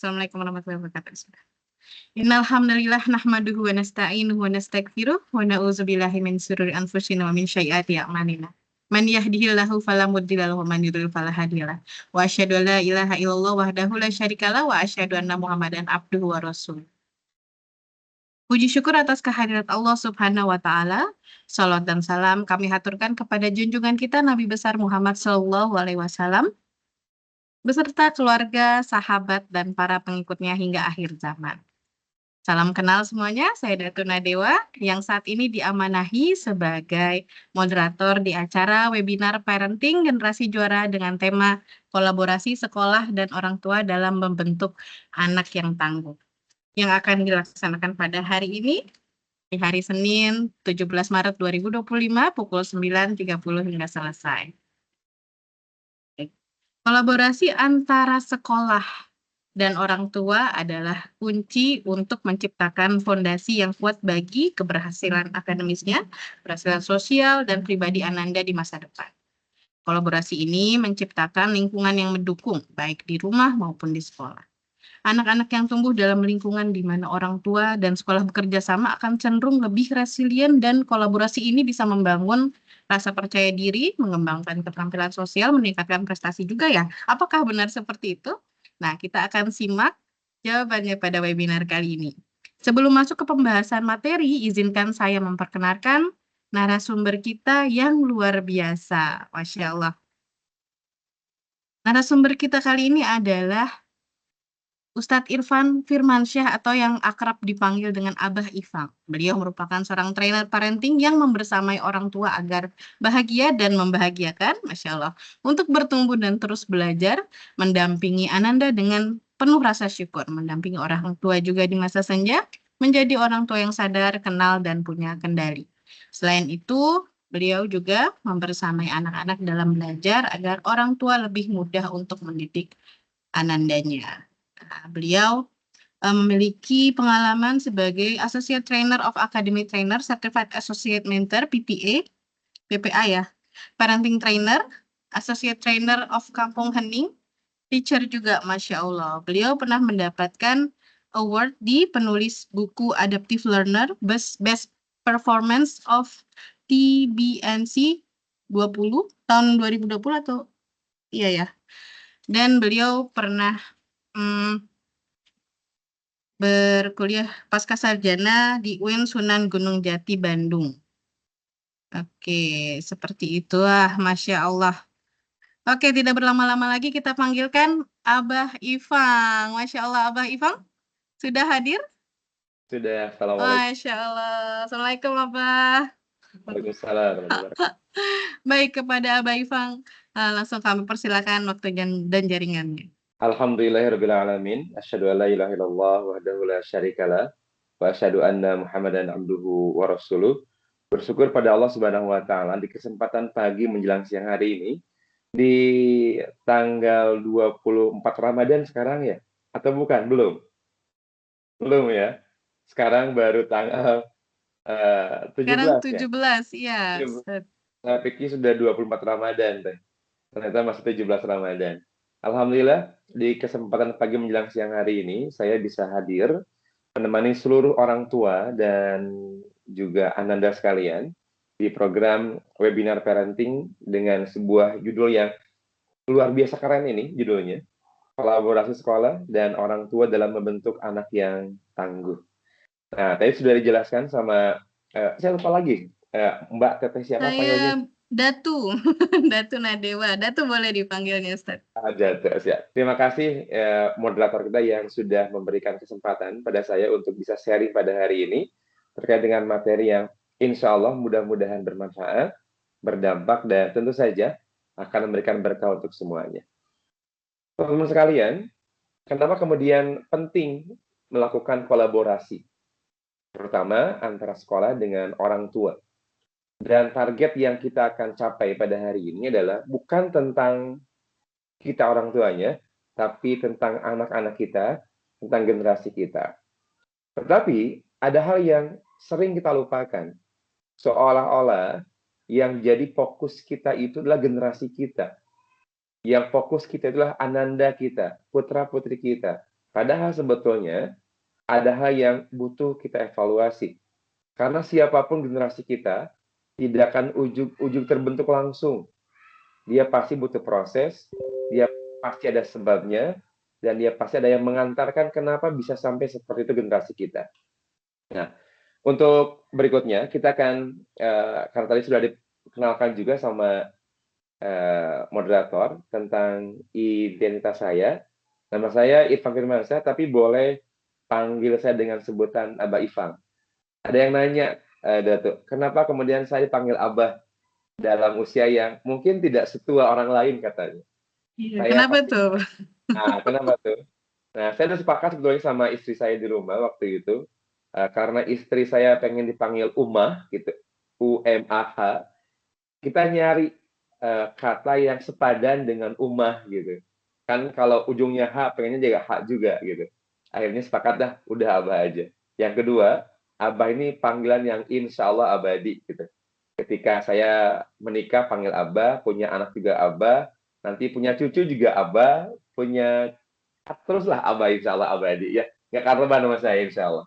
Assalamualaikum warahmatullahi wabarakatuh. Innal hamdalillah nahmaduhu wa nasta'inuhu wa nastaghfiruh wa na'udzu billahi min syururi anfusina wa min sayyiati a'malina. Man yahdihillahu fala mudilla lahu wa man yudlil fala hadiyalah. Wa asyhadu an la ilaha illallah wahdahu la syarikalah wa asyhadu anna Muhammadan abduhu wa rasuluh. Puji syukur atas kehadirat Allah Subhanahu wa taala. Shalawat dan salam kami haturkan kepada junjungan kita Nabi besar Muhammad sallallahu alaihi wasallam beserta keluarga, sahabat dan para pengikutnya hingga akhir zaman. Salam kenal semuanya, saya Datu Nadewa yang saat ini diamanahi sebagai moderator di acara webinar Parenting Generasi Juara dengan tema kolaborasi sekolah dan orang tua dalam membentuk anak yang tangguh. Yang akan dilaksanakan pada hari ini, di hari Senin 17 Maret 2025 pukul 9.30 hingga selesai. Kolaborasi antara sekolah dan orang tua adalah kunci untuk menciptakan fondasi yang kuat bagi keberhasilan akademisnya, keberhasilan sosial, dan pribadi Ananda di masa depan. Kolaborasi ini menciptakan lingkungan yang mendukung, baik di rumah maupun di sekolah. Anak-anak yang tumbuh dalam lingkungan di mana orang tua dan sekolah bekerja sama akan cenderung lebih resilient, dan kolaborasi ini bisa membangun rasa percaya diri, mengembangkan keterampilan sosial, meningkatkan prestasi juga ya. Apakah benar seperti itu? Nah, kita akan simak jawabannya pada webinar kali ini. Sebelum masuk ke pembahasan materi, izinkan saya memperkenalkan narasumber kita yang luar biasa. Masya Allah. Narasumber kita kali ini adalah Ustadz Irfan Firmansyah atau yang akrab dipanggil dengan Abah Ifang. Beliau merupakan seorang trainer parenting yang membersamai orang tua agar bahagia dan membahagiakan, Masya Allah, untuk bertumbuh dan terus belajar, mendampingi Ananda dengan penuh rasa syukur, mendampingi orang tua juga di masa senja, menjadi orang tua yang sadar, kenal, dan punya kendali. Selain itu, beliau juga membersamai anak-anak dalam belajar agar orang tua lebih mudah untuk mendidik Anandanya. Beliau memiliki pengalaman sebagai Associate Trainer of Academy Trainer, Certified Associate Mentor, PTA, PPA ya, Parenting Trainer, Associate Trainer of Kampung Hening, teacher juga, Masya Allah. Beliau pernah mendapatkan award di penulis buku Adaptive Learner, Best Performance of TBNC 20 tahun 2020 atau iya ya. Dan beliau pernah berkuliah pasca sarjana di UIN Sunan Gunung Jati, Bandung. Oke, seperti itulah, Masya Allah. Oke, tidak berlama-lama lagi kita panggilkan Abah Ifang. Masya Allah, Abah Ifang sudah hadir? Sudah, assalamualaikum. Masya Allah. Assalamualaikum, Abah. Waalaikumsalam. Baik, kepada Abah Ifang, langsung kami persilakan waktu dan jaringannya. Alhamdulillahirrabbilalamin. Asyhadu an la ilaha illallah wahdahu la syarikalah. Wa asyhadu anna Muhammadan abduhu wa rasuluh. Bersyukur pada Allah Subhanahu wa taala di kesempatan pagi menjelang siang hari ini di tanggal 24 Ramadan sekarang ya? Atau bukan? Belum? Belum ya. Sekarang baru tanggal 17 Sekarang ya. 17, iya. Saya pikir sudah 24 Ramadan teh. Ternyata masih 17 Ramadan. Alhamdulillah di kesempatan pagi menjelang siang hari ini saya bisa hadir menemani seluruh orang tua dan juga Ananda sekalian di program webinar parenting dengan sebuah judul yang luar biasa keren ini judulnya, kolaborasi sekolah dan orang tua dalam membentuk anak yang tangguh. Nah, tadi sudah dijelaskan sama saya lupa lagi Mbak Teteh siapa panggilnya? Datu, Datu Nadewa. Datu boleh dipanggilnya, Ustaz. Datu, ya. Terima kasih moderator kita yang sudah memberikan kesempatan pada saya untuk bisa sharing pada hari ini terkait dengan materi yang insya Allah mudah-mudahan bermanfaat, berdampak, dan tentu saja akan memberikan berkah untuk semuanya. Teman-teman sekalian, kenapa kemudian penting melakukan kolaborasi, terutama antara sekolah dengan orang tua? Dan target yang kita akan capai pada hari ini adalah bukan tentang kita orang tuanya, tapi tentang anak-anak kita, tentang generasi kita. Tetapi ada hal yang sering kita lupakan. Seolah-olah yang jadi fokus kita itu adalah generasi kita. Yang fokus kita adalah Ananda kita, putra-putri kita. Padahal sebetulnya ada hal yang butuh kita evaluasi. Karena siapapun generasi kita tidak akan ujug-ujug terbentuk langsung. Dia pasti butuh proses, dia pasti ada sebabnya, dan dia pasti ada yang mengantarkan kenapa bisa sampai seperti itu generasi kita. Nah, untuk berikutnya kita akan karena tadi sudah dikenalkan juga sama moderator tentang identitas saya. Nama saya Irfan Firmansyah, tapi boleh panggil saya dengan sebutan Abah Ifang. Ada yang nanya, Datuk, kenapa kemudian saya dipanggil Abah dalam usia yang mungkin tidak setua orang lain katanya. Iya, Saya kenapa pasti, tuh? kenapa tuh? Nah, saya udah sepakat sebetulnya sama istri saya di rumah waktu itu, karena istri saya pengen dipanggil Umah, gitu, UMAH, kita nyari kata yang sepadan dengan Umah, gitu. Kan kalau ujungnya H, pengennya juga H juga, gitu. Akhirnya sepakat dah, udah Abah aja. Yang kedua, Abah ini panggilan yang insya Allah abadi, gitu. Ketika saya menikah panggil Abah, punya anak juga Abah, nanti punya cucu juga Abah, punya teruslah Abah insya Allah abadi ya. Nggak akan rubah nama saya insya Allah.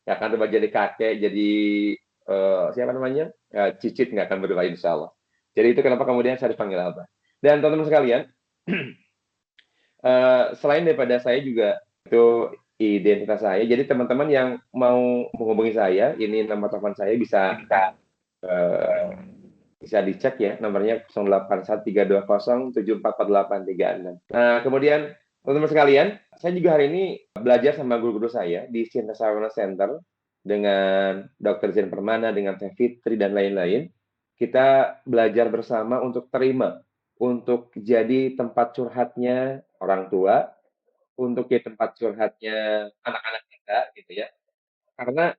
Nggak akan rubah jadi kakek, jadi siapa namanya? Cicit nggak akan berubah insya Allah. Jadi itu kenapa kemudian saya dipanggil Abah. Dan teman-teman sekalian, selain daripada saya juga itu identitas saya. Jadi teman-teman yang mau menghubungi saya, ini nomor telepon saya bisa uh, bisa dicek ya, nomornya 081320744836. Nah, kemudian teman-teman sekalian, saya juga hari ini belajar sama guru-guru saya di Sintas Awareness Center dengan Dr. Zen Permana, dengan Teh Fitri, dan lain-lain. Kita belajar bersama untuk terima, untuk jadi tempat curhatnya orang tua, untuk jadi tempat curhatnya anak-anak kita, gitu ya. Karena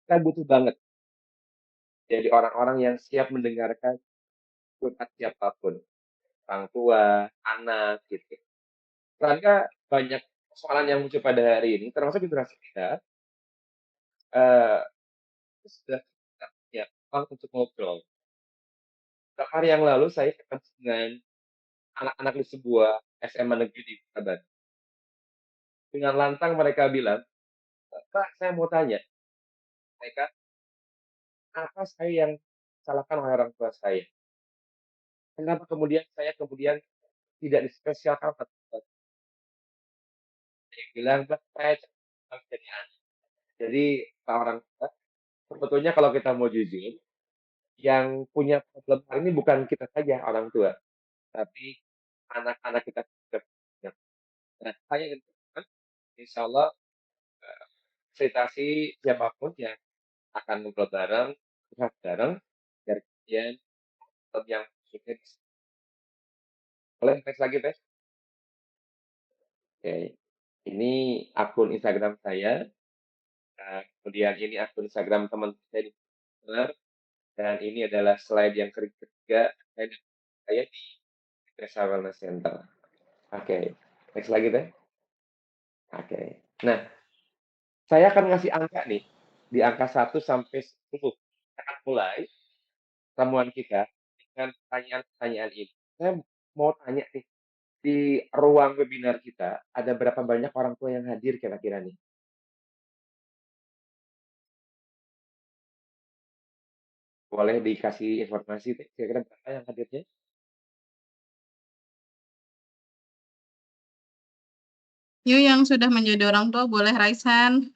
kita butuh banget jadi orang-orang yang siap mendengarkan curhat siapapun, orang tua, anak, gitu. Karena banyak persoalan yang muncul pada hari ini, termasuk generasi kita, sudah ya ruang untuk ngobrol. Beberapa hari yang lalu saya ketemu dengan anak-anak di sebuah SMA negeri di Kota. Dengan lantang mereka bilang, "Pak, saya mau tanya, mereka apa saya yang salahkan oleh orang tua saya? Kenapa kemudian saya tidak dispesialkan?" Saya bilang, "Pak, saya jadi anak." Jadi Pak orang tua, sebetulnya kalau kita mau jujur, yang punya problem hari ini bukan kita saja orang tua, tapi anak-anak kita juga. Nah, saya ingin berharap, insyaallah, fasilitasi siapapun yang akan ngobrol bareng, curhat bareng, biar kemudian yang sudah boleh next lagi, Teh? Oke. Ini akun Instagram saya, kemudian ini akun Instagram teman saya di Twitter, dan ini adalah slide yang ketiga saya di Desa Wellness Center. Oke, next lagi, Teh. Oke. Nah, saya akan ngasih angka nih, di angka 1 sampai 10. Kita akan mulai temuan kita dengan pertanyaan-pertanyaan ini. Saya mau tanya nih, di ruang webinar kita, ada berapa banyak orang tua yang hadir kira-kira nih? Boleh dikasih informasi, kira-kira berapa yang hadirnya? Yuk yang sudah menjadi orang tua boleh raise hand.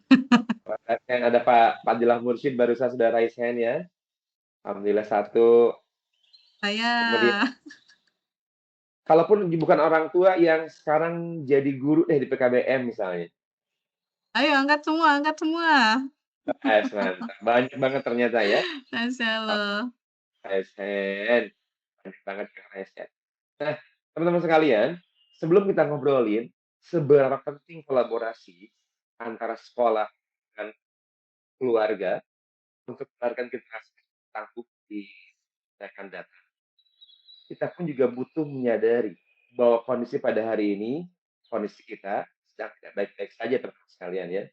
Yang ada Pak Fadilah Mursyid barusan sudah raise hand ya. Alhamdulillah satu. Saya. Kemudian, kalaupun bukan orang tua yang sekarang jadi guru di PKBM misalnya. Ayo angkat semua, angkat semua. Mantap. Banyak banget ternyata ya. Masya Allah. Raise hand. Banyak banget yang raise hand. Nah, teman-teman sekalian, sebelum kita ngobrolin seberapa penting kolaborasi antara sekolah dan keluarga untuk melahirkan generasi tangguh di masa akan datang, kita pun juga butuh menyadari bahwa kondisi pada hari ini, kondisi kita sedang tidak baik-baik saja teman-teman sekalian ya.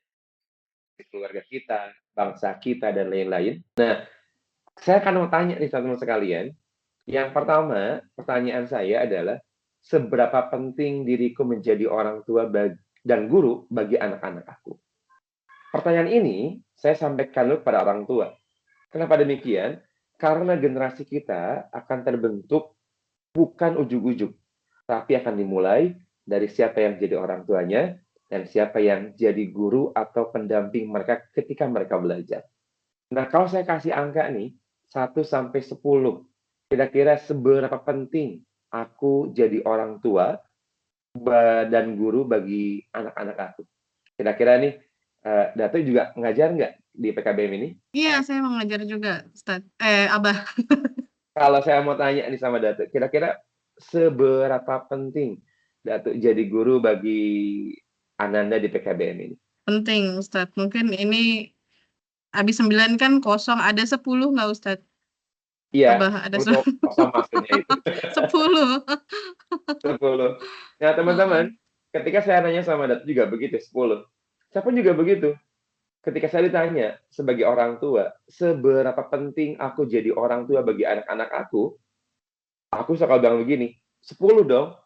Di keluarga kita, bangsa kita, dan lain-lain. Nah, saya akan mau tanya nih teman-teman sekalian. Yang pertama, pertanyaan saya adalah, seberapa penting diriku menjadi orang tua dan guru bagi anak-anak aku. Pertanyaan ini saya sampaikan dulu kepada orang tua. Kenapa demikian? Karena generasi kita akan terbentuk bukan ujug-ujug, tapi akan dimulai dari siapa yang jadi orang tuanya dan siapa yang jadi guru atau pendamping mereka ketika mereka belajar. Nah, kalau saya kasih angka nih, 1 sampai 10, kira-kira seberapa penting aku jadi orang tua dan guru bagi anak-anak aku? Kira-kira nih, Dato juga ngajar nggak di PKBM ini? Iya, saya mengajar juga, Ustaz. Abah. Kalau saya mau tanya nih sama Dato, kira-kira seberapa penting Dato jadi guru bagi Ananda di PKBM ini? Penting, Ustaz. Mungkin ini habis 9 kan kosong, ada 10 nggak, Ustaz? Iya, Abah, ada untuk kosong maksudnya itu. 10. 10. Nah, teman-teman, Heeh. ketika saya nanya sama Dato juga begitu, 10. Saya pun juga begitu. Ketika saya ditanya sebagai orang tua, seberapa penting aku jadi orang tua bagi anak-anak aku suka bilang begini, 10 dong,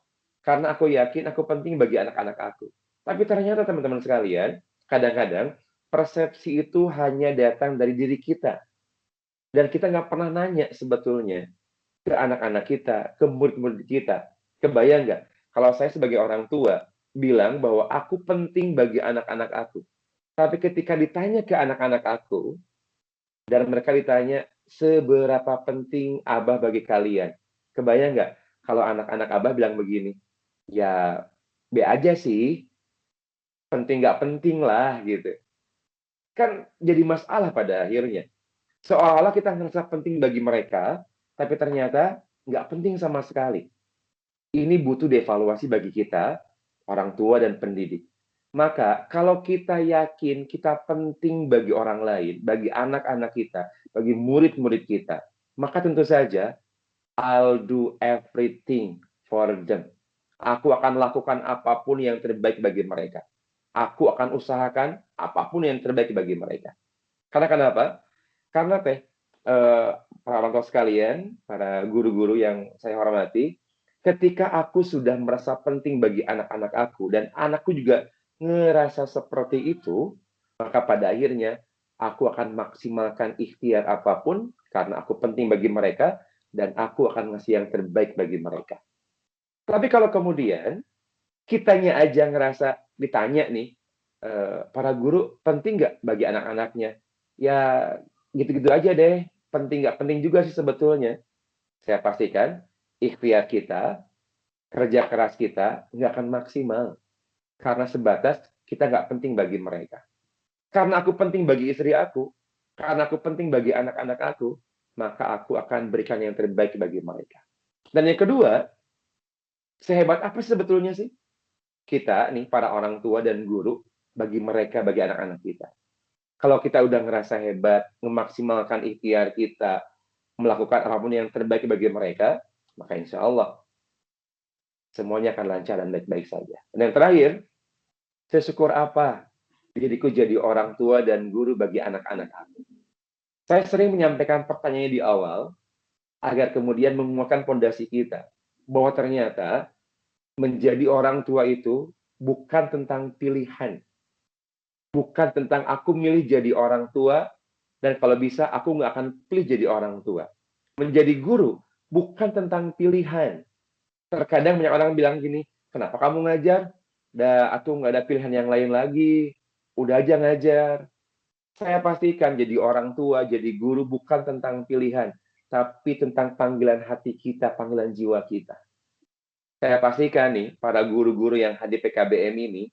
karena aku yakin aku penting bagi anak-anak aku. Tapi ternyata teman-teman sekalian, kadang-kadang persepsi itu hanya datang dari diri kita. Dan kita nggak pernah nanya sebetulnya ke anak-anak kita, ke murid-murid kita. Kebayang nggak? Kalau saya sebagai orang tua bilang bahwa aku penting bagi anak-anak aku. Tapi ketika ditanya ke anak-anak aku, dan mereka ditanya, seberapa penting Abah bagi kalian? Kebayang nggak kalau anak-anak Abah bilang begini, ya B aja sih, penting nggak penting lah gitu. Kan jadi masalah pada akhirnya. Seolah-olah kita ngerasa penting bagi mereka, tapi ternyata nggak penting sama sekali. Ini butuh dievaluasi bagi kita, orang tua dan pendidik. Maka kalau kita yakin kita penting bagi orang lain, bagi anak-anak kita, bagi murid-murid kita, maka tentu saja I'll do everything for them. Aku akan lakukan apapun yang terbaik bagi mereka. Aku akan usahakan apapun yang terbaik bagi mereka. Karena kenapa? Karena para orang tua sekalian, para guru-guru yang saya hormati, ketika aku sudah merasa penting bagi anak-anak aku dan anakku juga ngerasa seperti itu, maka pada akhirnya aku akan maksimalkan ikhtiar apapun karena aku penting bagi mereka dan aku akan ngasih yang terbaik bagi mereka. Tapi kalau kemudian kitanya aja ngerasa ditanya nih, para guru penting nggak bagi anak-anaknya? Ya gitu-gitu aja deh, penting nggak penting juga sih sebetulnya. Saya pastikan ikhtiar kita, kerja keras kita nggak akan maksimal. Karena sebatas kita nggak penting bagi mereka. Karena aku penting bagi istri aku, karena aku penting bagi anak-anak aku, maka aku akan berikan yang terbaik bagi mereka. Dan yang kedua, sehebat apa sebetulnya sih kita nih para orang tua dan guru bagi mereka, bagi anak-anak kita. Kalau kita udah ngerasa hebat, memaksimalkan ikhtiar kita, melakukan apapun yang terbaik bagi mereka, maka insya Allah semuanya akan lancar dan baik-baik saja. Dan yang terakhir, sesyukur apa diriku jadi orang tua dan guru bagi anak-anak aku. Saya sering menyampaikan pertanyaannya di awal, agar kemudian menguatkan fondasi kita. Bahwa ternyata menjadi orang tua itu bukan tentang pilihan. Bukan tentang aku milih jadi orang tua, dan kalau bisa aku nggak akan pilih jadi orang tua. Menjadi guru bukan tentang pilihan. Terkadang banyak orang bilang gini, kenapa kamu ngajar? Aku nggak ada pilihan yang lain lagi. Udah aja ngajar. Saya pastikan jadi orang tua, jadi guru bukan tentang pilihan, tapi tentang panggilan hati kita, panggilan jiwa kita. Saya pastikan nih, para guru-guru yang hadir PKBM ini,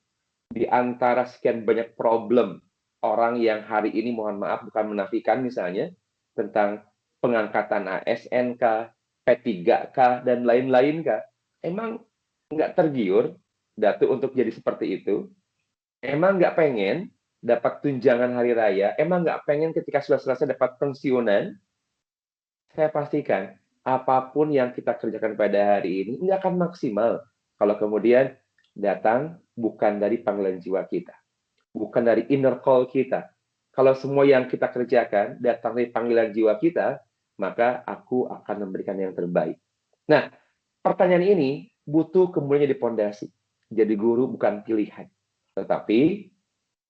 di antara sekian banyak problem orang yang hari ini, mohon maaf, bukan menafikan misalnya, tentang pengangkatan ASN-K, P3K, dan lain-lain, Kak. Emang nggak tergiur, Datu, untuk jadi seperti itu? Emang nggak pengen dapat tunjangan hari raya? Emang nggak pengen ketika sudah selesai dapat pensiunan? Saya pastikan, apapun yang kita kerjakan pada hari ini nggak akan maksimal kalau kemudian datang bukan dari panggilan jiwa kita, bukan dari inner call kita. Kalau semua yang kita kerjakan datang dari panggilan jiwa kita, maka aku akan memberikan yang terbaik. Nah, pertanyaan ini butuh kemudian jadi pondasi. Jadi guru bukan pilihan. Tetapi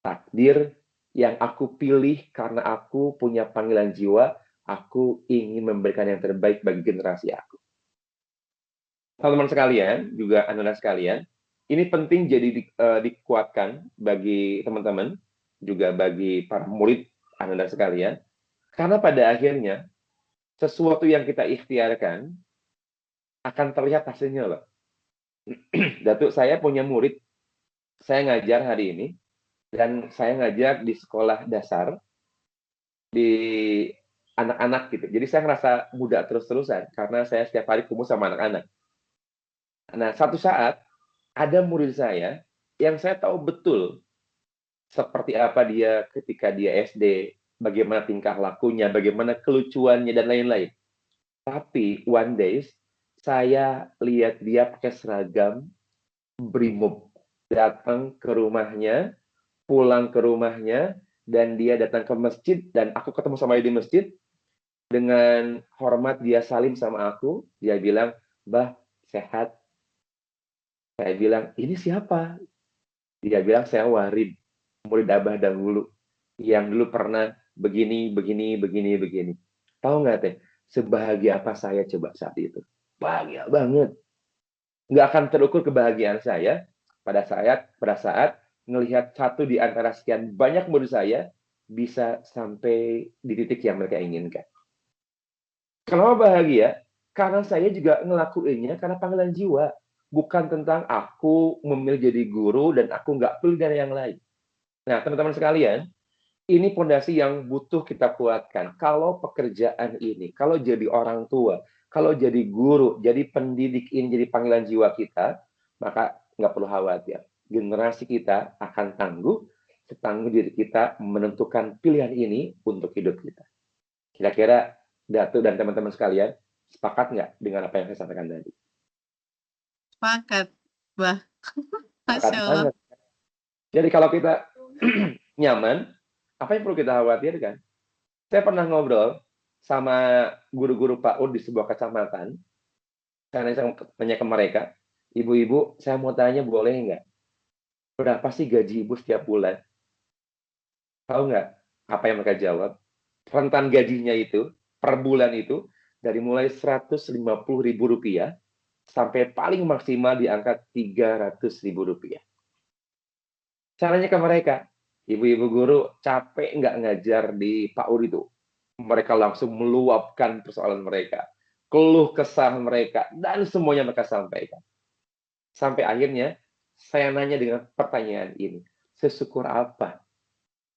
takdir yang aku pilih karena aku punya panggilan jiwa, aku ingin memberikan yang terbaik bagi generasi aku. Teman-teman sekalian, juga anak-anak sekalian, ini penting jadi dikuatkan bagi teman-teman, juga bagi para murid anak-anak sekalian, karena pada akhirnya sesuatu yang kita ikhtiarkan akan terlihat hasilnya loh. Datuk, saya punya murid, saya ngajar hari ini, dan saya ngajar di sekolah dasar, di anak-anak gitu. Jadi saya ngerasa muda terus-terusan, karena saya setiap hari kumpul sama anak-anak. Nah, satu saat, ada murid saya, yang saya tahu betul, seperti apa dia ketika dia SD, bagaimana tingkah lakunya, bagaimana kelucuannya, dan lain-lain. Tapi, one day, saya lihat dia pakai seragam BRIMOB, datang ke rumahnya, pulang ke rumahnya, dan dia datang ke masjid, dan aku ketemu sama dia di masjid, dengan hormat dia salim sama aku, dia bilang, "Bah, sehat?" Saya bilang, "Ini siapa?" Dia bilang, "Saya Warid, murid Abah dahulu, yang dulu pernah begini, begini, begini, begini." Tahu nggak teh, sebahagia apa saya coba saat itu? Bahagia banget. Nggak akan terukur kebahagiaan saya pada saat melihat satu di antara sekian banyak murid saya bisa sampai di titik yang mereka inginkan. Kenapa bahagia? Karena saya juga ngelakuinnya karena panggilan jiwa. Bukan tentang aku memilih jadi guru dan aku nggak pilih dari yang lain. Nah, teman-teman sekalian, ini fondasi yang butuh kita kuatkan. Kalau pekerjaan ini, kalau jadi orang tua, kalau jadi guru, jadi pendidik ini jadi panggilan jiwa kita, maka nggak perlu khawatir. Generasi kita akan tangguh, setangguh diri kita menentukan pilihan ini untuk hidup kita. Kira-kira Datu dan teman-teman sekalian, sepakat nggak dengan apa yang saya sampaikan tadi? Sepakat, Bah. Sepakat Masya Allah. banget. Jadi kalau kita nyaman, apa yang perlu kita khawatirkan? Saya pernah ngobrol sama guru-guru PAUD di sebuah kecamatan. Saya tanya ke mereka, "Ibu-ibu, saya mau tanya boleh nggak? Berapa sih gaji ibu setiap bulan?" Tahu nggak apa yang mereka jawab? Rentan gajinya itu, per bulan itu, dari mulai Rp150.000 sampai paling maksimal di angka Rp300.000. Caranya ke mereka, "Ibu-ibu guru, capek nggak ngajar di PAUD itu?" Mereka langsung meluapkan persoalan mereka, keluh kesah mereka, dan semuanya mereka sampaikan. Sampai akhirnya, saya nanya dengan pertanyaan ini, sesyukur apa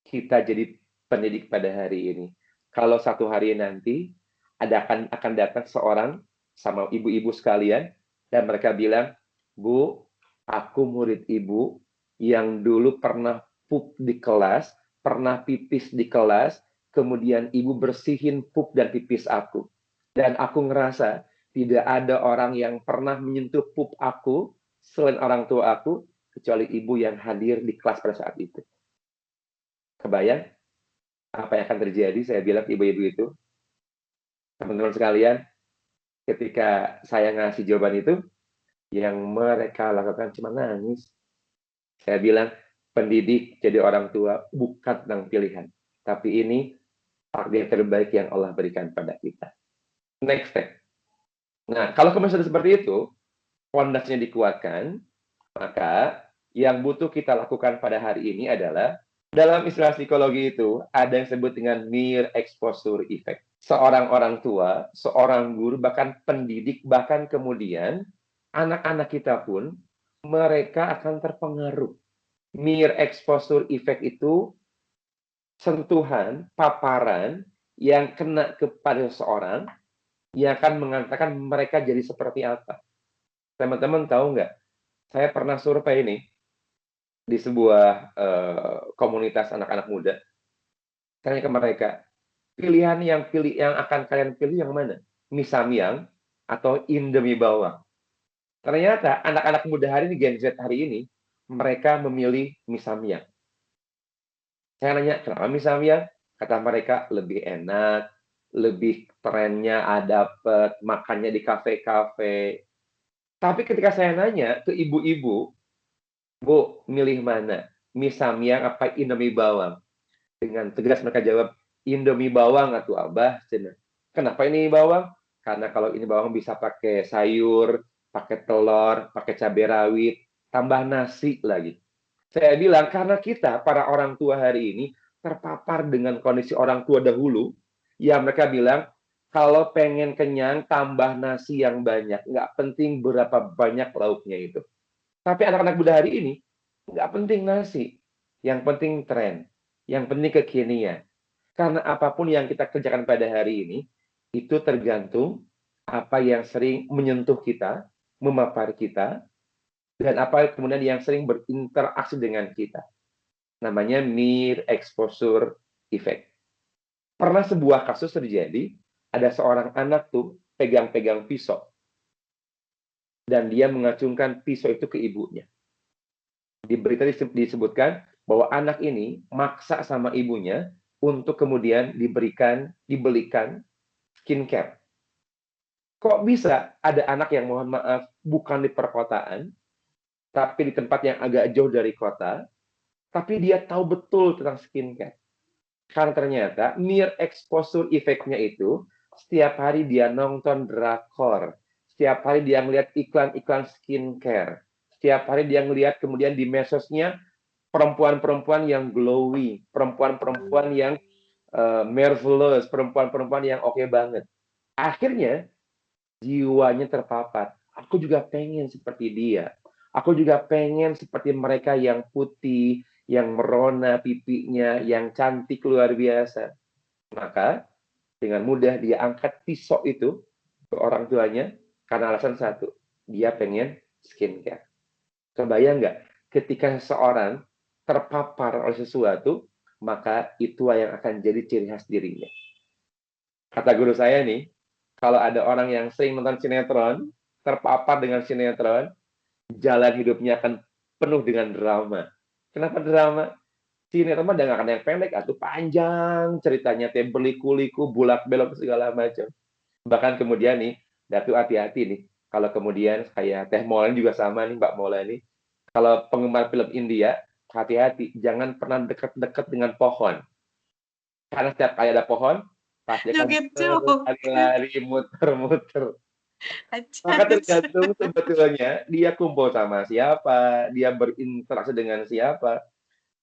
kita jadi pendidik pada hari ini? Kalau satu hari nanti, akan datang seorang sama ibu-ibu sekalian, dan mereka bilang, "Bu, aku murid ibu yang dulu pernah pup di kelas, pernah pipis di kelas, kemudian ibu bersihin pup dan pipis aku. Dan aku ngerasa tidak ada orang yang pernah menyentuh pup aku selain orang tua aku, kecuali ibu yang hadir di kelas pada saat itu." Kebayang apa yang akan terjadi? Saya bilang ke ibu-ibu itu, teman-teman sekalian, ketika saya ngasih jawaban itu, yang mereka lakukan cuma nangis. Saya bilang, pendidik jadi orang tua bukan tentang pilihan, tapi ini takdir terbaik yang Allah berikan pada kita. Next step. Nah, kalau kemudian sudah seperti itu, fondasinya dikuatkan, maka yang butuh kita lakukan pada hari ini adalah, dalam istilah psikologi itu, ada yang disebut dengan mere exposure effect. Seorang orang tua, seorang guru, bahkan pendidik, bahkan kemudian anak-anak kita pun, mereka akan terpengaruh. Mere exposure effect itu sentuhan, paparan yang kena kepada seseorang yang akan mengatakan mereka jadi seperti apa. Teman-teman tahu nggak? Saya pernah survei ini di sebuah komunitas anak-anak muda. Tanya ke mereka, pilihan yang akan kalian pilih yang mana? Mie Samyang atau Indomie bawang? Ternyata anak-anak muda hari ini, Gen Z hari ini, mereka memilih mie Samyang. Saya nanya, kenapa mie Samyang? Kata mereka, lebih enak, lebih trennya dapat, makannya di kafe-kafe. Tapi ketika saya nanya ke ibu-ibu, "Bu, milih mana?" mie samyang apa Indomie bawang? Dengan tegas mereka jawab, Indomie bawang atau Abah. Kenapa ini bawang? Karena kalau ini bawang bisa pakai sayur, pakai telur, pakai cabai rawit, tambah nasi lagi. Saya bilang, karena kita, para orang tua hari ini, terpapar dengan kondisi orang tua dahulu, ya mereka bilang, kalau pengen kenyang, tambah nasi yang banyak. Nggak penting berapa banyak lauknya itu. Tapi anak-anak muda hari ini, nggak penting nasi. Yang penting tren. Yang penting kekinian. Karena apapun yang kita kerjakan pada hari ini, itu tergantung apa yang sering menyentuh kita, memapar kita, dan apa kemudian yang sering berinteraksi dengan kita. Namanya mere exposure effect. Pernah sebuah kasus terjadi, ada seorang anak tuh pegang-pegang pisau. Dan dia mengacungkan pisau itu ke ibunya. Di berita disebutkan bahwa anak ini maksa sama ibunya untuk kemudian dibelikan skincare. Kok bisa ada anak yang mohon maaf bukan di perkotaan, tapi di tempat yang agak jauh dari kota, tapi dia tahu betul tentang skincare. Karena ternyata mere exposure effect-nya itu setiap hari dia nonton drakor, setiap hari dia ngeliat iklan-iklan skincare, setiap hari dia ngeliat kemudian di medsosnya perempuan-perempuan yang glowy, perempuan-perempuan yang marvelous, perempuan-perempuan yang oke banget. Akhirnya jiwanya terpapar. Aku juga pengen seperti dia. Aku juga pengen seperti mereka yang putih, yang merona pipinya, yang cantik luar biasa. Maka dengan mudah dia angkat pisau itu ke orang tuanya karena alasan satu, dia pengen skincare. Kebayang nggak? Ketika seseorang terpapar oleh sesuatu, maka itu yang akan jadi ciri khas dirinya. Kata guru saya nih, kalau ada orang yang sering nonton sinetron, terpapar dengan sinetron, jalan hidupnya akan penuh dengan drama. Kenapa drama? Sinetron mah nggak akan yang pendek, atau panjang ceritanya, teh berliku-liku, bulak-belok segala macam. Bahkan kemudian nih, Datu hati-hati nih, kalau kemudian kayak Teh Maulani juga sama nih, Mbak Maulani, kalau penggemar film India, hati-hati, jangan pernah dekat-dekat dengan pohon. Karena setiap kali ada pohon, pasti akan Joget joget. lari-lari, muter-muter. Maka tergantung sebetulnya dia kumpul sama siapa, dia berinteraksi dengan siapa.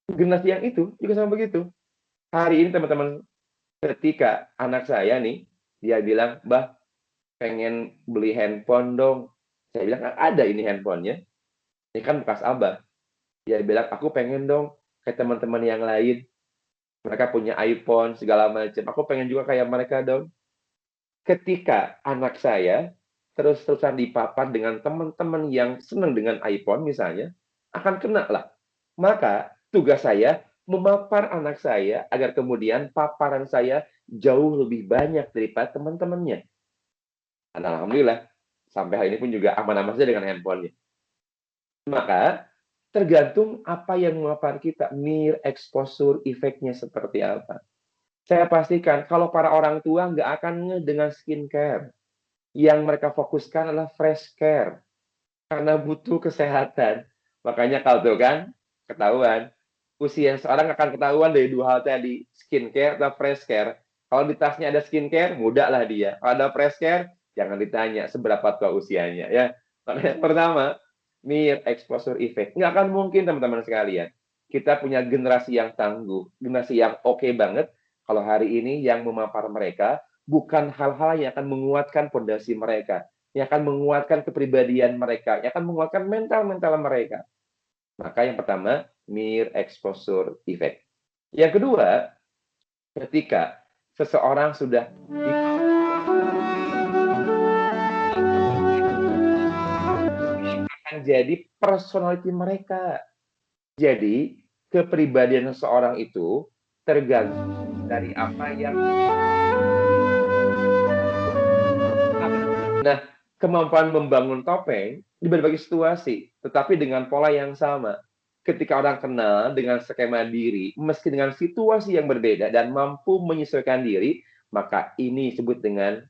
Generasi yang itu juga sama begitu. Hari ini teman-teman, ketika anak saya nih, dia bilang, "Bah, pengen beli handphone dong." Saya bilang, ada ini handphonenya. Ini kan bekas Abah. Dia bilang, aku pengen dong kayak teman-teman yang lain. Mereka punya iPhone, segala macam. Aku pengen juga kayak mereka dong. Ketika anak saya terus-terusan dipapar dengan teman-teman yang senang dengan iPhone misalnya, akan kena lah. Maka tugas saya memapar anak saya agar kemudian paparan saya jauh lebih banyak daripada teman-temannya. Dan alhamdulillah, sampai hari ini pun juga aman-aman saja dengan handphonenya. Maka tergantung apa yang memapar kita, mere exposure effect-nya seperti apa. Saya pastikan kalau para orang tua nggak akan nge dengan skincare. Yang mereka fokuskan adalah fresh care. Karena butuh kesehatan. Makanya kalau tuh kan, ketahuan. Usia seorang akan ketahuan dari dua hal tadi. Skincare atau fresh care. Kalau di tasnya ada skincare, mudah lah dia. Kalau ada fresh care, jangan ditanya seberapa tua usianya. Ya. Makanya pertama, mere exposure effect. Nggak akan mungkin teman-teman sekalian. Kita punya generasi yang tangguh. Generasi yang oke banget. Kalau hari ini yang memapar mereka, bukan hal-hal yang akan menguatkan fondasi mereka, yang akan menguatkan kepribadian mereka, yang akan menguatkan mental-mental mereka. Maka yang pertama, mere exposure effect. Yang kedua, ketika seseorang sudah akan jadi personality mereka. Jadi, kepribadian seseorang itu tergantung dari apa yang. Nah, kemampuan membangun topeng di berbagai situasi, tetapi dengan pola yang sama. Ketika orang kenal dengan skema diri, meski dengan situasi yang berbeda dan mampu menyesuaikan diri, maka ini disebut dengan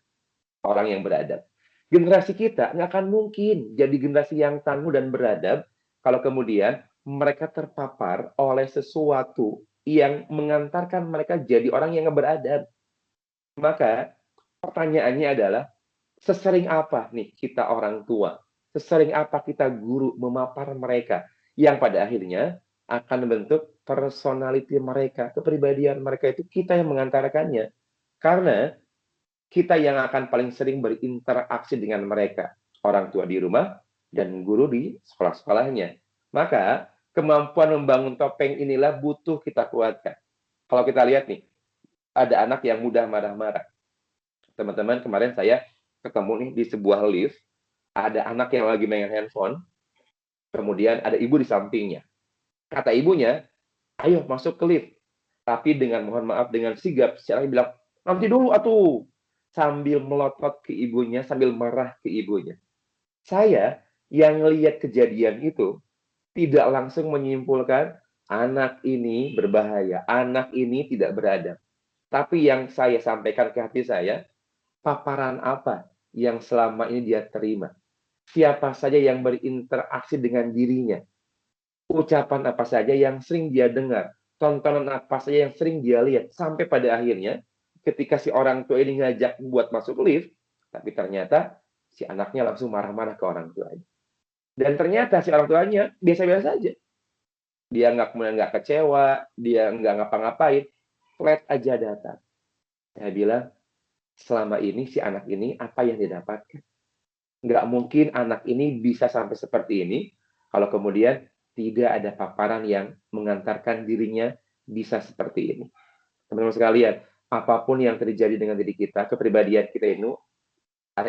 orang yang beradab. Generasi kita nggak akan mungkin jadi generasi yang tangguh dan beradab kalau kemudian mereka terpapar oleh sesuatu yang mengantarkan mereka jadi orang yang beradab. Maka pertanyaannya adalah, sesering apa nih kita orang tua, sesering apa kita guru memapar mereka, yang pada akhirnya akan membentuk personality mereka, kepribadian mereka, itu kita yang mengantarkannya. Karena kita yang akan paling sering berinteraksi dengan mereka, orang tua di rumah dan guru di sekolah-sekolahnya. Maka kemampuan membangun topeng inilah butuh kita kuatkan. Kalau kita lihat nih, ada anak yang mudah marah-marah. Teman-teman, kemarin saya ketemu nih di sebuah lift, ada anak yang lagi main handphone, kemudian ada ibu di sampingnya. Kata ibunya, ayo masuk ke lift. Tapi dengan, mohon maaf, dengan sigap, si anak bilang, nanti dulu atuh. Sambil melotot ke ibunya, sambil marah ke ibunya. Saya yang lihat kejadian itu, tidak langsung menyimpulkan, anak ini berbahaya, anak ini tidak beradab. Tapi yang saya sampaikan ke hati saya, paparan apa yang selama ini dia terima? Siapa saja yang berinteraksi dengan dirinya? Ucapan apa saja yang sering dia dengar? Tontonan apa saja yang sering dia lihat? Sampai pada akhirnya, ketika si orang tua ini ngajak buat masuk lift, tapi ternyata si anaknya langsung marah-marah ke orang tuanya. Dan ternyata si orang tuanya biasa-biasa saja. Dia nggak kecewa, dia nggak ngapa-ngapain, flat aja datang. Saya bilang, selama ini si anak ini apa yang didapatkan? Nggak mungkin anak ini bisa sampai seperti ini kalau kemudian tidak ada paparan yang mengantarkan dirinya bisa seperti ini. Teman-teman sekalian, apapun yang terjadi dengan diri kita, kepribadian kita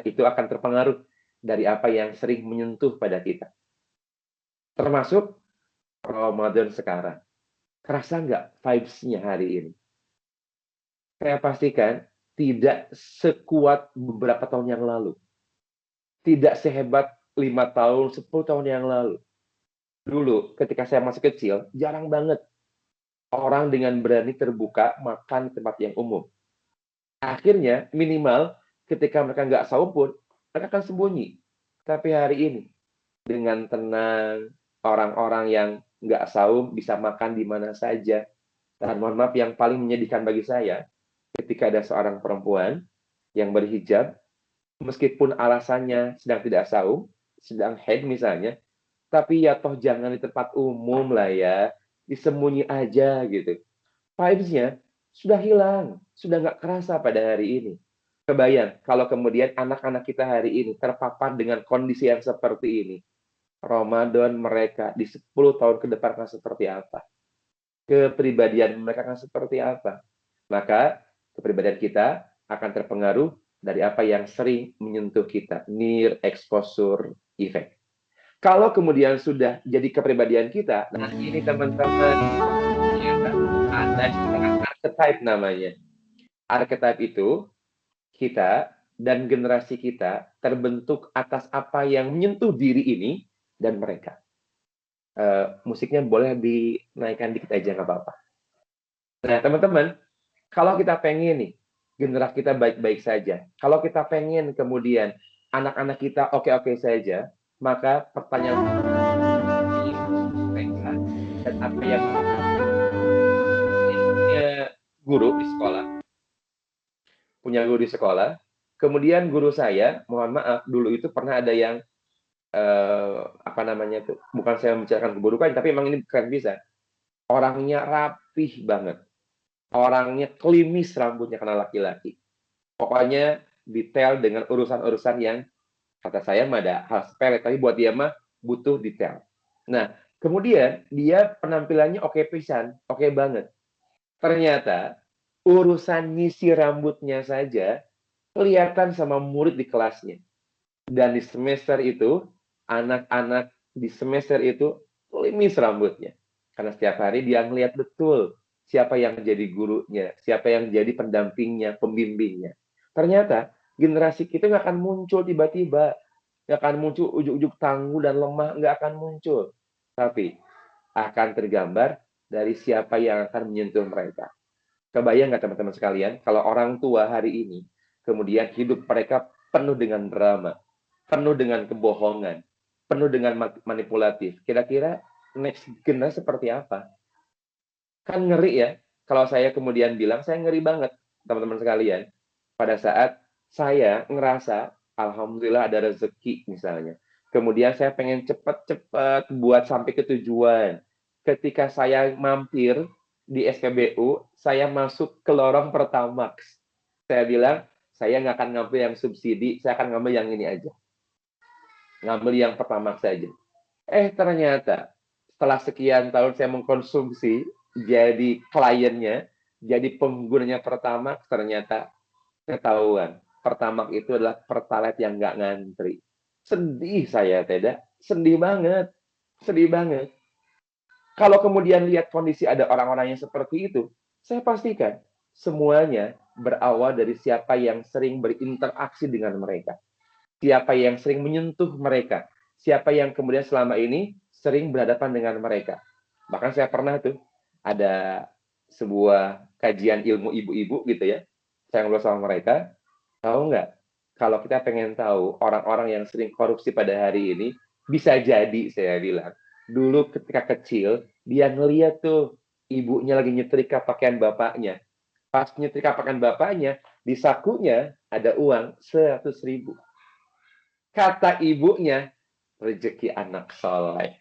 itu akan terpengaruh dari apa yang sering menyentuh pada kita. Termasuk Ramadan sekarang. Kerasa nggak vibes-nya hari ini? Saya pastikan tidak sekuat beberapa tahun yang lalu. Tidak sehebat 5 tahun, 10 tahun yang lalu. Dulu, ketika saya masih kecil, jarang banget orang dengan berani terbuka makan di tempat yang umum. Akhirnya, minimal ketika mereka nggak saum pun, mereka akan sembunyi. Tapi hari ini, dengan tenang, orang-orang yang nggak saum bisa makan di mana saja. Dan mohon maaf, yang paling menyedihkan bagi saya, ketika ada seorang perempuan yang berhijab, meskipun alasannya sedang tidak saum, sedang haid misalnya, tapi ya toh jangan di tempat umum lah ya, disembunyi aja gitu. Vibes-nya sudah hilang, sudah nggak kerasa pada hari ini. Kebayang kalau kemudian anak-anak kita hari ini terpapar dengan kondisi yang seperti ini. Ramadan mereka di 10 tahun ke depan akan seperti apa? Kepribadian mereka akan seperti apa? Maka kepribadian kita akan terpengaruh dari apa yang sering menyentuh kita, near exposure effect. Kalau kemudian sudah jadi kepribadian kita, nah ini teman-teman, ya kan? Ada archetype namanya. Archetype itu kita dan generasi kita terbentuk atas apa yang menyentuh diri ini dan mereka. Musiknya boleh dinaikkan dikit aja, nggak apa-apa. Nah, teman-teman, kalau kita pengen nih, generasi kita baik-baik saja. Kalau kita pengen kemudian anak-anak kita oke-oke saja, maka pertanyaan mereka dan apa yang punya guru di sekolah, kemudian guru saya, mohon maaf, dulu itu pernah ada yang apa namanya tuh, bukan saya membicarakan keburukan, tapi emang ini bukan bisa. Orangnya rapih banget, orangnya klimis rambutnya karena laki-laki. Pokoknya detail dengan urusan-urusan yang kata saya mah ada hal sepele, tapi buat dia mah butuh detail. Nah, kemudian dia penampilannya oke pisan, oke banget. Ternyata urusan ngisi rambutnya saja kelihatan sama murid di kelasnya. Dan di semester itu, anak-anak di semester itu klimis rambutnya. Karena setiap hari dia ngelihat betul siapa yang jadi gurunya, siapa yang jadi pendampingnya, pembimbingnya. Ternyata generasi kita nggak akan muncul tiba-tiba. Nggak akan muncul ujuk-ujuk tangguh dan lemah, nggak akan muncul. Tapi akan tergambar dari siapa yang akan menyentuh mereka. Kebayang nggak teman-teman sekalian, kalau orang tua hari ini, kemudian hidup mereka penuh dengan drama, penuh dengan kebohongan, penuh dengan manipulatif. Kira-kira next generasi seperti apa? Kan ngeri ya, kalau saya kemudian bilang, saya ngeri banget, teman-teman sekalian. Pada saat saya ngerasa, alhamdulillah ada rezeki misalnya. Kemudian saya pengen cepat-cepat buat sampai ke tujuan. Ketika saya mampir di SPBU, saya masuk ke lorong Pertamax. Saya bilang, saya nggak akan ngambil yang subsidi, saya akan ngambil yang ini aja. Ngambil yang Pertamax saja. Ternyata setelah sekian tahun saya mengkonsumsi, jadi kliennya, jadi penggunanya Pertamax, ternyata ketahuan. Pertamax itu adalah Pertalite yang nggak ngantri. Sedih saya, Teda. Sedih banget. Sedih banget. Kalau kemudian lihat kondisi ada orang-orang yang seperti itu, saya pastikan semuanya berawal dari siapa yang sering berinteraksi dengan mereka. Siapa yang sering menyentuh mereka. Siapa yang kemudian selama ini sering berhadapan dengan mereka. Bahkan saya pernah tuh ada sebuah kajian ilmu ibu-ibu gitu ya. Saya ngobrol sama mereka, tahu nggak? Kalau kita pengen tahu orang-orang yang sering korupsi pada hari ini, bisa jadi saya bilang. Dulu ketika kecil, dia ngeliat tuh ibunya lagi nyetrika pakaian bapaknya. Pas nyetrika pakaian bapaknya, di sakunya ada uang 100.000. Kata ibunya, rezeki anak soleh.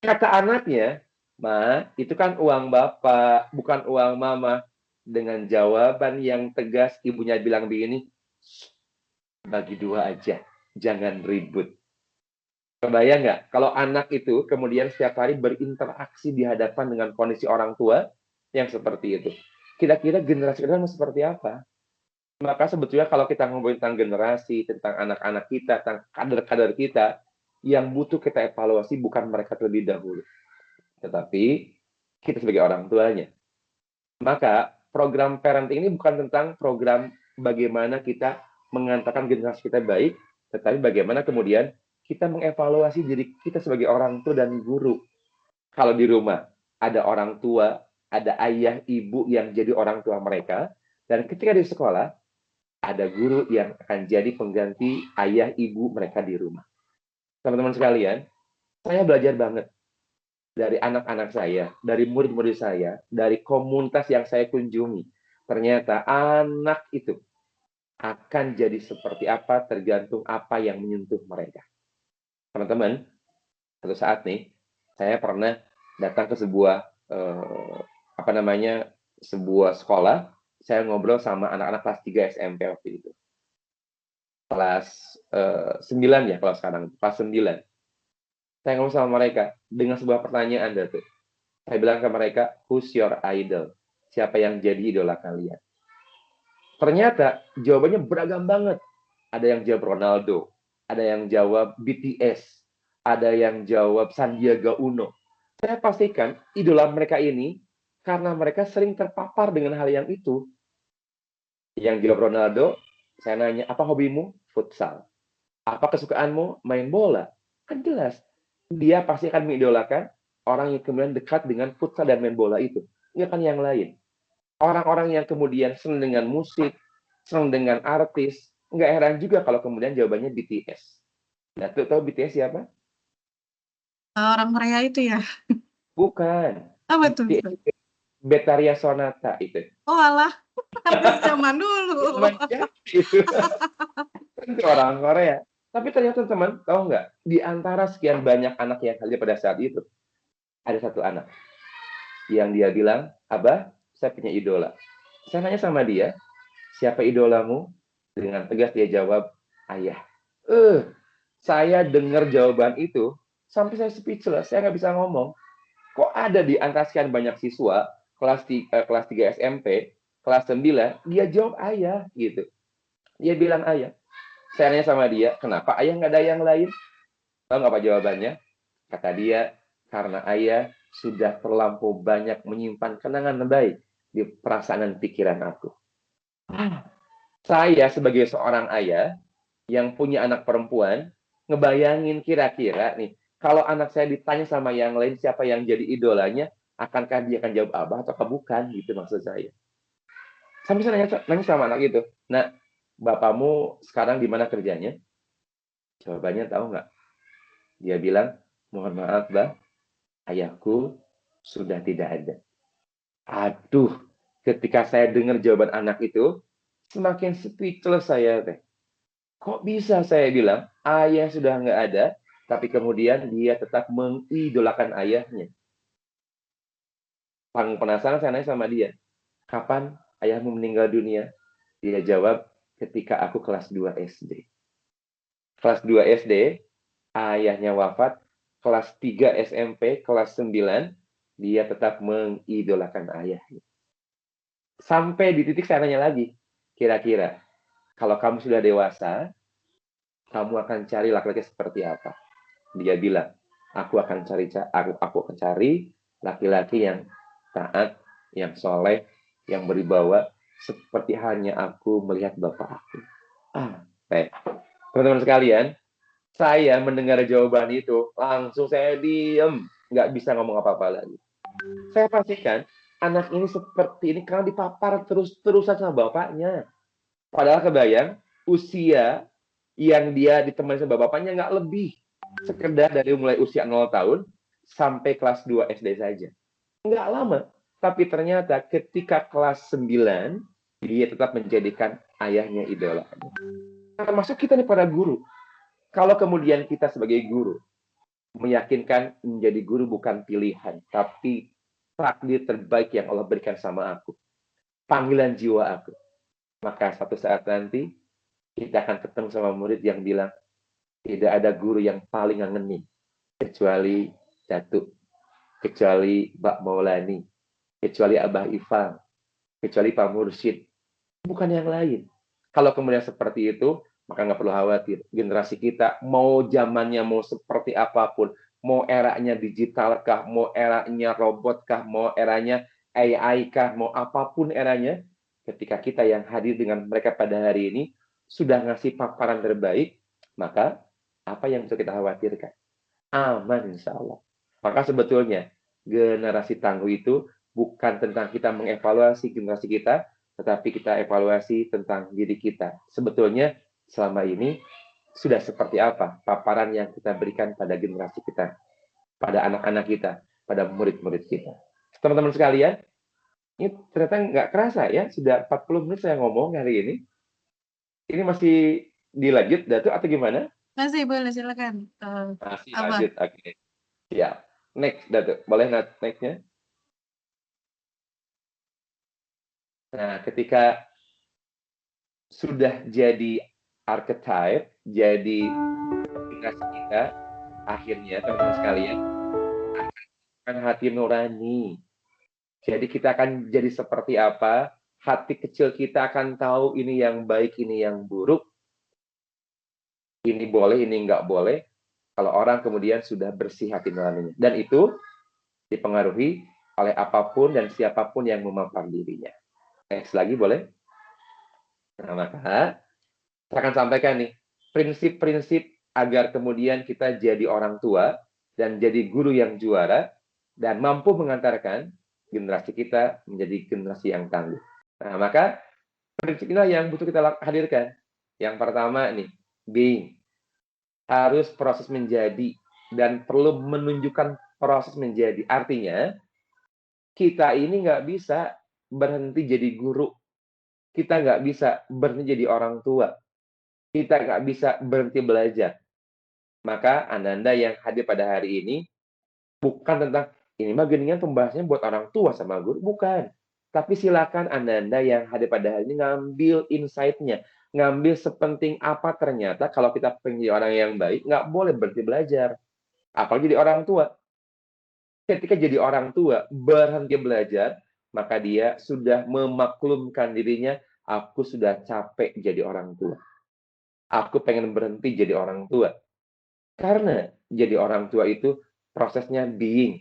Kata anaknya, Ma, itu kan uang bapak, bukan uang mama. Dengan jawaban yang tegas, ibunya bilang begini, bagi dua aja, jangan ribut. Kebayang nggak? Kalau anak itu kemudian setiap hari berinteraksi di hadapan dengan kondisi orang tua yang seperti itu. Kira-kira generasi ke depan seperti apa? Maka sebetulnya kalau kita ngomongin tentang generasi, tentang anak-anak kita, tentang kader-kader kita, yang butuh kita evaluasi bukan mereka terlebih dahulu, tetapi kita sebagai orang tuanya. Maka program parenting ini bukan tentang program bagaimana kita mengantarkan generasi kita baik, tetapi bagaimana kemudian kita mengevaluasi diri kita sebagai orang tua dan guru. Kalau di rumah ada orang tua, ada ayah, ibu yang jadi orang tua mereka, dan ketika di sekolah, ada guru yang akan jadi pengganti ayah, ibu mereka di rumah. Teman-teman sekalian, saya belajar banget dari anak-anak saya, dari murid-murid saya, dari komunitas yang saya kunjungi. Ternyata anak itu akan jadi seperti apa tergantung apa yang menyentuh mereka. Teman-teman, satu saat nih, saya pernah datang ke sebuah sebuah sekolah. Saya ngobrol sama anak-anak kelas 3 SMP waktu itu. Kelas 9 ya kalau sekarang, kelas 9. Saya ngomong sama mereka dengan sebuah pertanyaan tuh. Saya bilang ke mereka, who's your idol? Siapa yang jadi idola kalian? Ternyata jawabannya beragam banget. Ada yang jawab Ronaldo, ada yang jawab BTS, ada yang jawab Sandiaga Uno. Saya pastikan idola mereka ini karena mereka sering terpapar dengan hal yang itu. Yang jawab Ronaldo, saya nanya, apa hobimu? Futsal. Apa kesukaanmu? Main bola. Kan jelas. Dia pasti akan mengidolakan orang yang kemudian dekat dengan futsal dan main bola itu. Ini kan yang lain. Orang-orang yang kemudian senang dengan musik, senang dengan artis, nggak heran juga kalau kemudian jawabannya BTS. Nah, tahu BTS siapa? Orang Korea itu ya? Bukan. Apa tuh? BTS Betaria Sonata itu. Oh alah, artis zaman dulu. Namanya itu. Itu orang Korea. Tapi ternyata teman, tahu nggak? Di antara sekian banyak anak yang hadir pada saat itu, ada satu anak yang dia bilang, Abah, saya punya idola. Saya nanya sama dia, siapa idolamu? Dengan tegas dia jawab, ayah. Saya dengar jawaban itu, sampai saya speechless, saya nggak bisa ngomong. Kok ada di antara sekian banyak siswa, kelas 3 SMP, kelas 9, dia jawab ayah, gitu. Dia bilang ayah. Saya nanya sama dia, kenapa ayah nggak ada yang lain? Tahu nggak apa jawabannya? Kata dia, karena ayah sudah terlampau banyak menyimpan kenangan baik di perasaan dan pikiran aku. Saya sebagai seorang ayah yang punya anak perempuan, ngebayangin kira-kira nih, kalau anak saya ditanya sama yang lain siapa yang jadi idolanya, akankah dia akan jawab abah atau bukan, gitu maksud saya. Sampai saya nanya sama anak itu, nah, bapakmu sekarang di mana kerjanya? Jawabannya tahu nggak? Dia bilang, mohon maaf, Bah, ayahku sudah tidak ada. Aduh, ketika saya dengar jawaban anak itu, semakin speechless saya teh. Kok bisa saya bilang, ayah sudah nggak ada, tapi kemudian dia tetap mengidolakan ayahnya. Paling penasaran saya nanya sama dia, kapan ayahmu meninggal dunia? Dia jawab, ketika aku kelas 2 SD. Kelas 2 SD, ayahnya wafat, kelas 3 SMP, kelas 9, dia tetap mengidolakan ayahnya. Sampai di titik saya nanya lagi, kira-kira kalau kamu sudah dewasa, kamu akan cari laki-laki seperti apa? Dia bilang, aku akan cari laki-laki yang taat, yang soleh, yang berwibawa, seperti halnya aku melihat bapak aku. Baik. Teman-teman sekalian, saya mendengar jawaban itu, langsung saya diem, nggak bisa ngomong apa-apa lagi. Saya pastikan anak ini seperti ini karena dipapar terus-terusan sama bapaknya. Padahal kebayang, usia yang dia ditemani sama bapaknya nggak lebih. Sekedar dari mulai usia 0 tahun sampai kelas 2 SD saja. Nggak lama. Tapi ternyata ketika kelas 9, dia tetap menjadikan ayahnya idola. Termasuk kita nih para guru. Kalau kemudian kita sebagai guru meyakinkan menjadi guru bukan pilihan, tapi takdir terbaik yang Allah berikan sama aku. Panggilan jiwa aku. Maka satu saat nanti kita akan ketemu sama murid yang bilang, tidak ada guru yang paling ngangenin kecuali Datuk, kecuali Mbak Maulani, kecuali Abah Ifang, kecuali Pak Mursyid, bukan yang lain. Kalau kemudian seperti itu, maka nggak perlu khawatir. Generasi kita mau zamannya mau seperti apapun, mau eranya digital kah, mau eranya robot kah, mau eranya AI kah, mau apapun eranya, ketika kita yang hadir dengan mereka pada hari ini sudah ngasih paparan terbaik, maka apa yang bisa kita khawatirkan? Aman insya Allah. Maka sebetulnya generasi tangguh itu bukan tentang kita mengevaluasi generasi kita, tetapi kita evaluasi tentang diri kita. Sebetulnya selama ini sudah seperti apa paparan yang kita berikan pada generasi kita, pada anak-anak kita, pada murid-murid kita. Teman-teman sekalian, ini ternyata nggak kerasa ya, sudah 40 menit saya ngomong hari ini. Ini masih dilanjut, Datuk, atau gimana? Masih boleh, silakan. Masih Apa? lanjut, oke. Siap. Next, Datuk. Boleh next-nya? Nah, ketika sudah jadi archetype, jadi generasi kita, akhirnya teman-teman sekalian, akan hati nurani. Jadi kita akan jadi seperti apa, hati kecil kita akan tahu ini yang baik, ini yang buruk, ini boleh, ini nggak boleh, kalau orang kemudian sudah bersih hati nuraninya. Dan itu dipengaruhi oleh apapun dan siapapun yang memampang dirinya. Next lagi boleh? Nah, maka saya akan sampaikan nih, prinsip-prinsip agar kemudian kita jadi orang tua dan jadi guru yang juara dan mampu mengantarkan generasi kita menjadi generasi yang tangguh. Nah, maka prinsip inilah yang butuh kita hadirkan. Yang pertama nih, being. Harus proses menjadi dan perlu menunjukkan proses menjadi. Artinya, kita ini nggak bisa berhenti jadi guru. Kita nggak bisa berhenti jadi orang tua. Kita nggak bisa berhenti belajar. Maka Anda-Anda yang hadir pada hari ini, bukan tentang, ini mah geningan pembahasannya buat orang tua sama guru. Bukan. Tapi silakan Anda-Anda yang hadir pada hari ini ngambil insight-nya. Ngambil sepenting apa ternyata kalau kita pengen jadi orang yang baik, nggak boleh berhenti belajar. Apalagi jadi orang tua. Ketika jadi orang tua, berhenti belajar, maka dia sudah memaklumkan dirinya, aku sudah capek jadi orang tua. Aku pengen berhenti jadi orang tua. Karena jadi orang tua itu prosesnya being.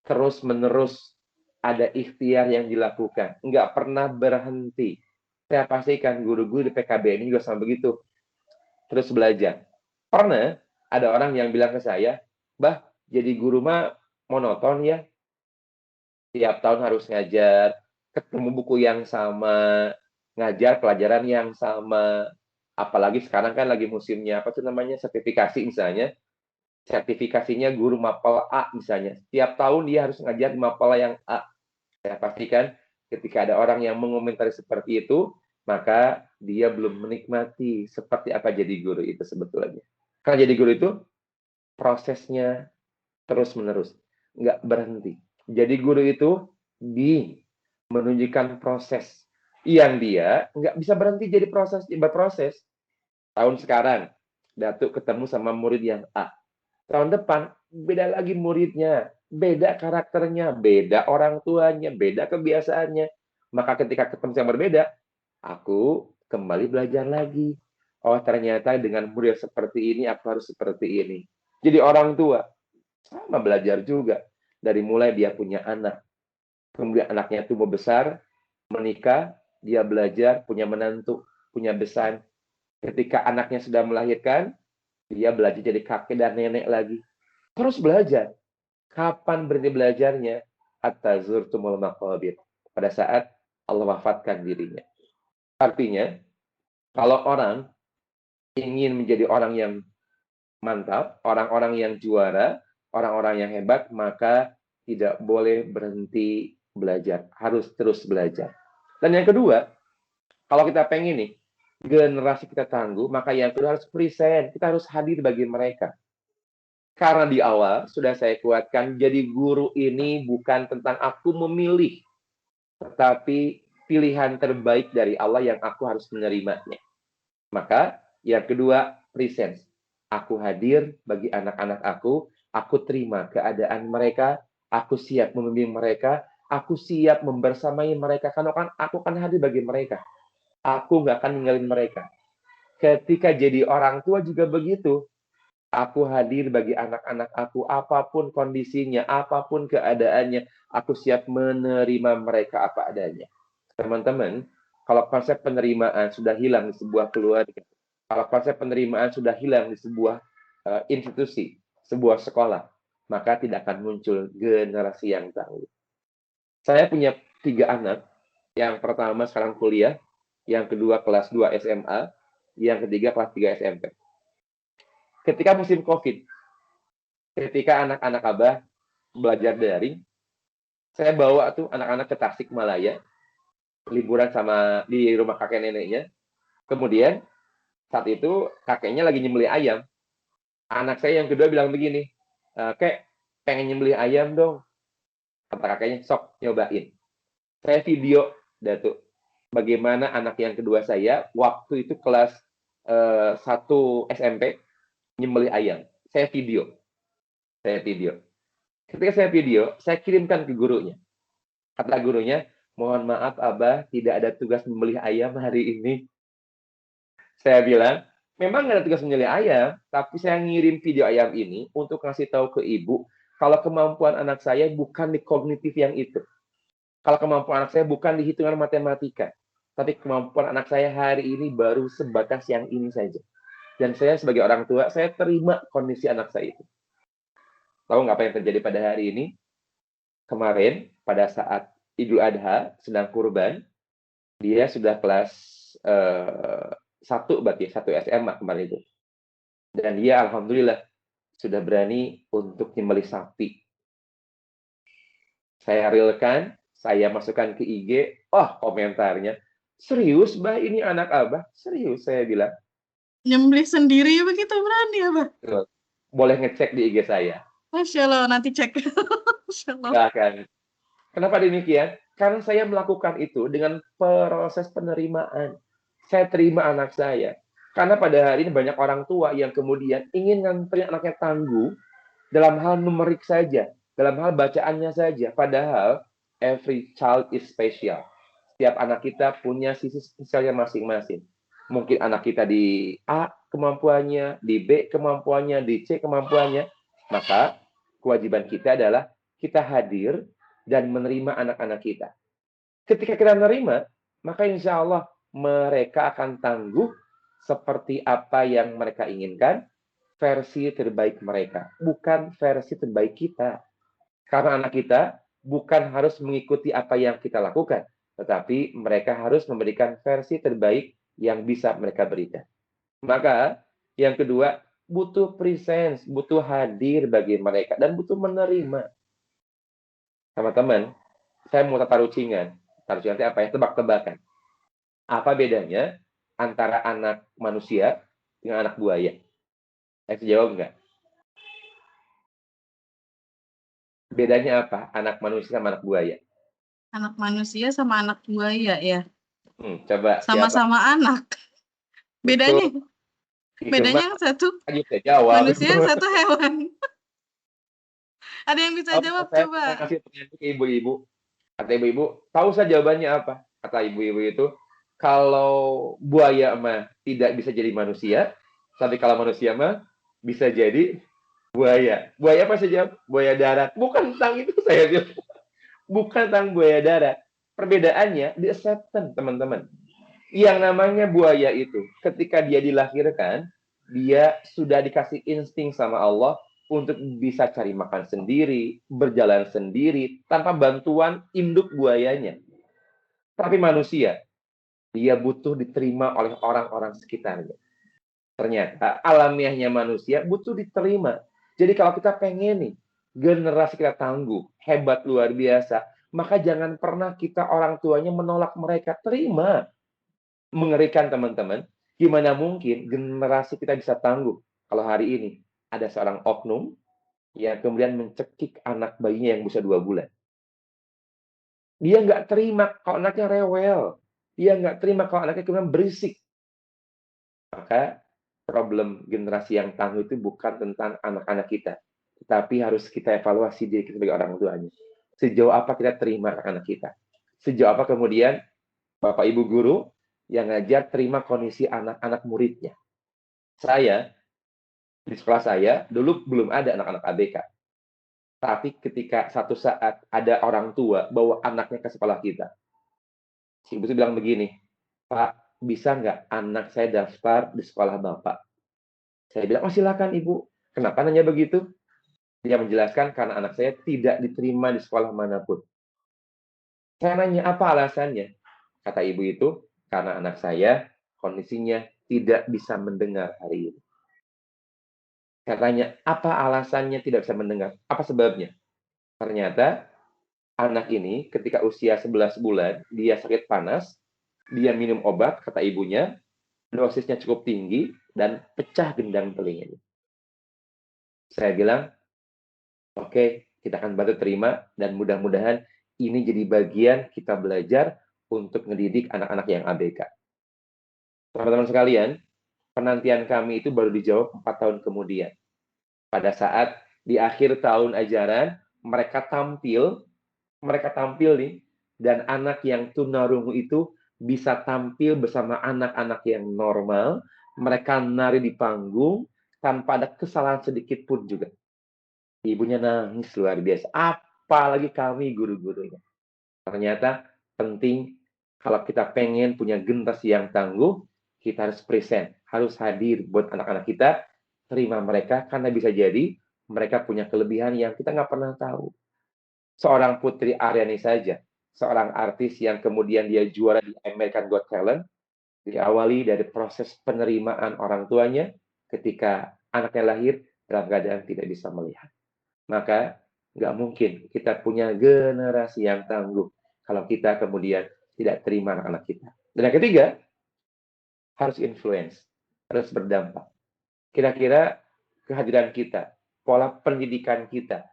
Terus-menerus ada ikhtiar yang dilakukan. Nggak pernah berhenti. Saya pastikan guru-guru di PKB ini juga sama begitu. Terus belajar. Pernah ada orang yang bilang ke saya, "Bah, jadi guru mah monoton ya. Tiap tahun harus ngajar, ketemu buku yang sama, ngajar pelajaran yang sama." Apalagi sekarang kan lagi musimnya apa tuh namanya sertifikasi misalnya. sertifikasinya guru mapel A misalnya. Setiap tahun dia harus ngajar di mapel yang A. Saya pastikan ketika ada orang yang mengomentari seperti itu, maka dia belum menikmati seperti apa jadi guru itu sebetulnya. Karena jadi guru itu prosesnya terus-menerus, nggak berhenti. Jadi guru itu menunjukkan proses yang dia nggak bisa berhenti jadi berproses. Tahun sekarang, Datuk ketemu sama murid yang A. Tahun depan, beda lagi muridnya, beda karakternya, beda orang tuanya, beda kebiasaannya. Maka ketika ketemu yang berbeda, aku kembali belajar lagi. Oh, ternyata dengan murid seperti ini, aku harus seperti ini. Jadi orang tua, sama belajar juga. Dari mulai dia punya anak, kemudian anaknya tumbuh besar, menikah, dia belajar, punya menantu, punya besan. Ketika anaknya sudah melahirkan, dia belajar jadi kakek dan nenek lagi. Terus belajar. Kapan berhenti belajarnya? Hatta zurtumul maqabir. Pada saat Allah wafatkan dirinya. Artinya, kalau orang ingin menjadi orang yang mantap, orang-orang yang juara, orang-orang yang hebat, maka tidak boleh berhenti belajar. Harus terus belajar. Dan yang kedua, kalau kita pengen nih, generasi kita tangguh, maka yang kedua harus present. Kita harus hadir bagi mereka. Karena di awal sudah saya kuatkan, jadi guru ini bukan tentang aku memilih, tetapi pilihan terbaik dari Allah yang aku harus menerimanya. Maka yang kedua, presence. Aku hadir bagi anak-anak aku terima keadaan mereka, aku siap membimbing mereka, aku siap membersamai mereka, karena kan aku akan hadir bagi mereka. Aku nggak akan ninggalin mereka. Ketika jadi orang tua juga begitu. Aku hadir bagi anak-anak aku, apapun kondisinya, apapun keadaannya, aku siap menerima mereka apa adanya. Teman-teman, kalau konsep penerimaan sudah hilang di sebuah keluarga, kalau konsep penerimaan sudah hilang di sebuah institusi, sebuah sekolah, maka tidak akan muncul generasi yang tangguh. Saya punya 3 anak, yang pertama sekarang kuliah, yang kedua kelas 2 SMA, yang ketiga kelas 3 SMP. Ketika musim COVID, ketika anak-anak Abah belajar daring, saya bawa tuh anak-anak ke Tasikmalaya, liburan sama di rumah kakek neneknya. Kemudian saat itu kakeknya lagi nyembelih ayam. Anak saya yang kedua bilang begini, "Kek, pengen nyembelih ayam dong." Kata kakeknya, "Sok, nyobain." Saya video, Datuk, bagaimana anak yang kedua saya waktu itu kelas 1 SMP nyembelih ayam. Saya video. Ketika saya video, saya kirimkan ke gurunya. Kata gurunya, "Mohon maaf Abah, tidak ada tugas membeli ayam hari ini." Saya bilang, "Memang nggak ada tugas menyembelih ayam, tapi saya ngirim video ayam ini untuk kasih tahu ke ibu, kalau kemampuan anak saya bukan di kognitif yang itu. Kalau kemampuan anak saya bukan di hitungan matematika, tapi kemampuan anak saya hari ini baru sebatas yang ini saja. Dan saya sebagai orang tua, saya terima kondisi anak saya itu." Tahu nggak apa yang terjadi pada hari ini? Kemarin, pada saat Idul Adha, sedang kurban, dia sudah kelas 1 berarti, 1 SMA kemarin itu. Dan dia alhamdulillah sudah berani untuk nyembelih sapi. Saya realkan, saya masukkan ke IG, komentarnya, "Serius, Bah, ini anak Abah?" "Serius," saya bilang. Nyembelih sendiri begitu berani ya, Bah? Boleh ngecek di IG saya. Masya Allah, nanti cek. Masya Allah. Silakan. Kenapa demikian? Karena saya melakukan itu dengan proses penerimaan. Saya terima anak saya. Karena pada hari ini banyak orang tua yang kemudian ingin nganterin anaknya tangguh dalam hal numerik saja, dalam hal bacaannya saja. Padahal every child is special. Setiap anak kita punya sisi spesialnya masing-masing. Mungkin anak kita di A kemampuannya, di B kemampuannya, di C kemampuannya. Maka kewajiban kita adalah kita hadir dan menerima anak-anak kita. Ketika kita menerima, maka insya Allah mereka akan tangguh seperti apa yang mereka inginkan, versi terbaik mereka, bukan versi terbaik kita. Karena anak kita bukan harus mengikuti apa yang kita lakukan, tetapi mereka harus memberikan versi terbaik yang bisa mereka berikan. Maka yang kedua, butuh presence, butuh hadir bagi mereka, dan butuh menerima. Teman-teman, saya mau tata rucingan. Tata rucingan itu apa ya? Tebak-tebakan. Apa bedanya antara anak manusia dengan anak buaya? Saya jawab nggak? Bedanya apa? Anak manusia sama anak buaya. Anak manusia sama anak buaya ya. Coba siapa? Sama-sama anak. Betul. Bedanya? Itu mah Bedanya yang satu aja bisa jawab. manusia, yang satu hewan. Ada yang bisa Oke, jawab saya coba? kasih pertanyaan ke ibu-ibu. Kata ibu-ibu, tahu saya jawabannya apa? Kata ibu-ibu itu, kalau buaya mah tidak bisa jadi manusia, tapi kalau manusia mah bisa jadi buaya. Buaya apa saja? Buaya darat. Bukan tentang itu saya bilang. Bukan tentang buaya darat. Perbedaannya di acceptance, teman-teman. Yang namanya buaya itu, ketika dia dilahirkan, dia sudah dikasih insting sama Allah untuk bisa cari makan sendiri, berjalan sendiri, tanpa bantuan induk buayanya. Tapi manusia, dia butuh diterima oleh orang-orang sekitarnya. Ternyata alamiahnya manusia butuh diterima. Jadi kalau kita pengen nih, generasi kita tangguh, hebat luar biasa, maka jangan pernah kita orang tuanya menolak mereka. Terima. Mengerikan teman-teman. Gimana mungkin generasi kita bisa tangguh kalau hari ini ada seorang oknum yang kemudian mencekik anak bayinya yang berusia 2 bulan. Dia nggak terima kalau anaknya rewel. Dia nggak terima kalau anaknya kemudian berisik. Maka problem generasi yang tangguh itu bukan tentang anak-anak kita, tetapi harus kita evaluasi diri kita sebagai orang tuanya. Sejauh apa kita terima anak-anak kita? Sejauh apa kemudian Bapak Ibu guru yang ngajar terima kondisi anak-anak muridnya? Saya, di sekolah saya, dulu belum ada anak-anak ABK. Tapi ketika satu saat ada orang tua bawa anaknya ke sekolah kita, si ibu itu bilang begini, Pak, bisa nggak anak saya daftar di sekolah Bapak? Saya bilang, oh silakan Ibu. Kenapa nanya begitu? Dia menjelaskan karena anak saya tidak diterima di sekolah manapun. Saya nanya, apa alasannya? Kata ibu itu, karena anak saya kondisinya tidak bisa mendengar hari ini. Saya tanya, apa alasannya tidak bisa mendengar? Apa sebabnya? Ternyata anak ini ketika usia 11 bulan, dia sakit panas, dia minum obat, kata ibunya, dosisnya cukup tinggi, dan pecah gendang telinganya. Saya bilang, oke, kita akan bantu terima, dan mudah-mudahan ini jadi bagian kita belajar untuk ngedidik anak-anak yang ABK. Teman-teman sekalian, penantian kami itu baru dijawab 4 tahun kemudian. Pada saat di akhir tahun ajaran, mereka tampil nih, dan anak yang tunarungu itu bisa tampil bersama anak-anak yang normal, mereka nari di panggung, tanpa ada kesalahan sedikit pun juga. Ibunya nangis luar biasa, apalagi kami guru-gurunya. Ternyata penting kalau kita pengen punya generasi yang tangguh, kita harus present, harus hadir buat anak-anak kita, terima mereka, karena bisa jadi mereka punya kelebihan yang kita nggak pernah tahu. Seorang Putri Aryani saja, seorang artis yang kemudian dia juara di American Got Talent, diawali dari proses penerimaan orang tuanya ketika anaknya lahir dalam keadaan tidak bisa melihat. Maka nggak mungkin kita punya generasi yang tangguh kalau kita kemudian tidak terima anak-anak kita. Dan yang ketiga, harus influence, harus berdampak. Kira-kira kehadiran kita, pola pendidikan kita,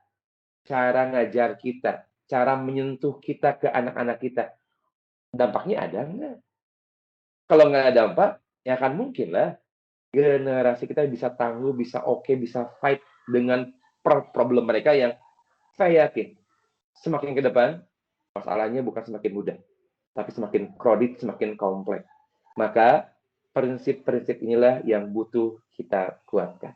cara ngajar kita, cara menyentuh kita ke anak-anak kita, dampaknya ada nggak? Kalau nggak ada dampak, ya akan mungkin lah generasi kita bisa tangguh, bisa oke, bisa fight dengan problem mereka yang saya yakin semakin ke depan, masalahnya bukan semakin mudah, tapi semakin krodit, semakin kompleks. Maka prinsip-prinsip inilah yang butuh kita kuatkan.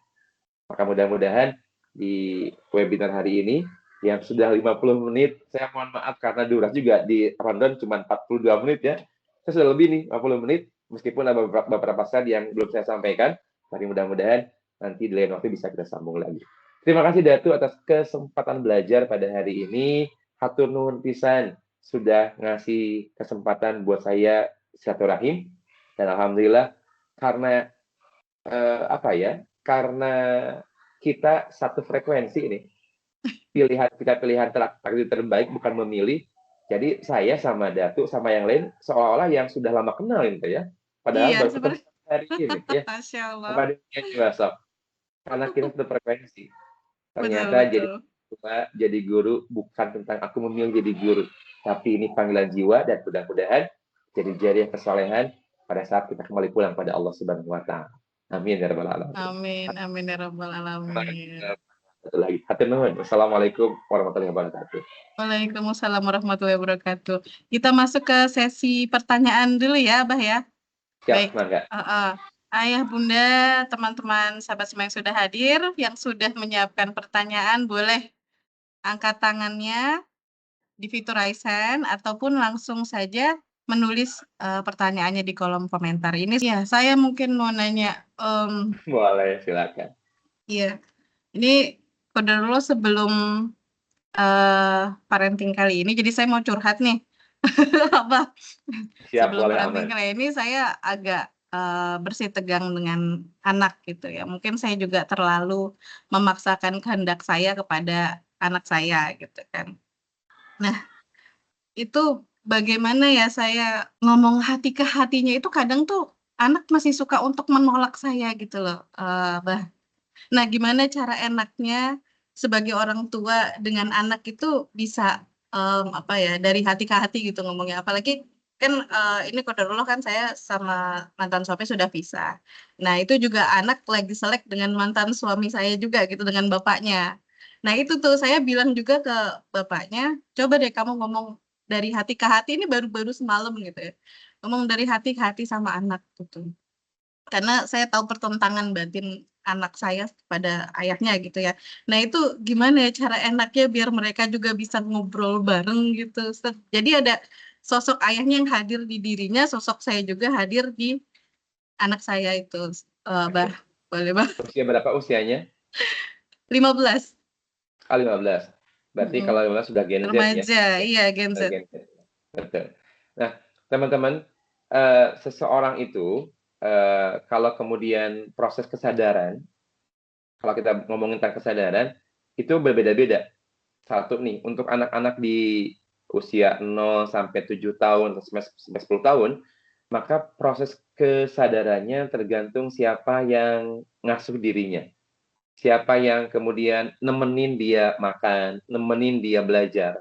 Maka mudah-mudahan di webinar hari ini yang sudah 50 menit, saya mohon maaf karena durasi juga di rundown cuma 42 menit ya. Saya sudah lebih nih 50 menit, meskipun ada beberapa slide yang belum saya sampaikan, tapi mudah-mudahan nanti di lain waktu bisa kita sambung lagi. Terima kasih Datu atas kesempatan belajar pada hari ini. Hatur nuhun pisan sudah ngasih kesempatan buat saya silaturahim, dan alhamdulillah karena apa ya, karena kita satu frekuensi ini, pilihan takdir terbaik bukan memilih. Jadi saya sama Datu sama yang lain seolah-olah yang sudah lama kenal itu ya. Padahal Iya, baru ketemu seperti hari ini ya. Masya Allah. Sama dia juga sok. Karena kita satu frekuensi. Betul, Ternyata jadi betul. tua, jadi guru bukan tentang aku memilih jadi guru, tapi ini panggilan jiwa dan mudah-mudahan jadi jariah kesolehan pada saat kita kembali pulang pada Allah Subhanahu wa taala. Amin ya rabbal alamin. Amin, amin ya rabbal alamin. Satu lagi. Hatur nuhun. Wassalamualaikum warahmatullahi wabarakatuh. Waalaikumsalam warahmatullahi wabarakatuh. Kita masuk ke sesi pertanyaan dulu ya, Abah ya. Siap, Baik, mangga. Ayah, Bunda, teman-teman, sahabat semua yang sudah hadir, yang sudah menyiapkan pertanyaan, boleh angkat tangannya di fitur Raise Hand, ataupun langsung saja menulis pertanyaannya di kolom komentar. Ini ya, saya mungkin mau nanya, Boleh, silakan. iya, ini kode dulu sebelum parenting kali ini, jadi saya mau curhat nih. Apa? Siap, Sebelum boleh, parenting aman. kali ini saya agak bersih tegang dengan anak gitu ya. Mungkin saya juga terlalu memaksakan kehendak saya kepada anak saya gitu kan. Nah, itu bagaimana ya saya ngomong hati ke hatinya itu kadang tuh anak masih suka untuk menolak saya gitu loh, Bah. Nah, gimana cara enaknya sebagai orang tua dengan anak itu bisa, apa ya, dari hati ke hati gitu ngomongnya. Apalagi kan, ini qadarullah kan saya sama mantan suami sudah pisah. Nah, itu juga anak lagi selek dengan mantan suami saya juga gitu, dengan bapaknya. Nah, itu tuh saya bilang juga ke bapaknya, "Coba deh kamu ngomong dari hati ke hati," ini baru-baru semalam gitu ya, ngomong dari hati ke hati sama anak gitu. Karena saya tahu pertentangan batin anak saya pada ayahnya gitu ya. Nah itu gimana ya cara enaknya biar mereka juga bisa ngobrol bareng gitu, jadi ada sosok ayahnya yang hadir di dirinya, sosok saya juga hadir di anak saya itu, Bah, boleh Bah? Usia berapa usianya? 15. 15. Berarti Mhm, kalau 15 sudah Gen Z ya? remaja, iya Gen Z. Gen Z. Betul. Nah, teman-teman, seseorang itu, kalau kemudian proses kesadaran, kalau kita ngomongin tentang kesadaran, itu berbeda-beda. Satu nih, untuk anak-anak di usia 0 sampai 7 tahun, sampai 10 tahun, maka proses kesadarannya tergantung siapa yang ngasuh dirinya. Siapa yang kemudian nemenin dia makan, nemenin dia belajar.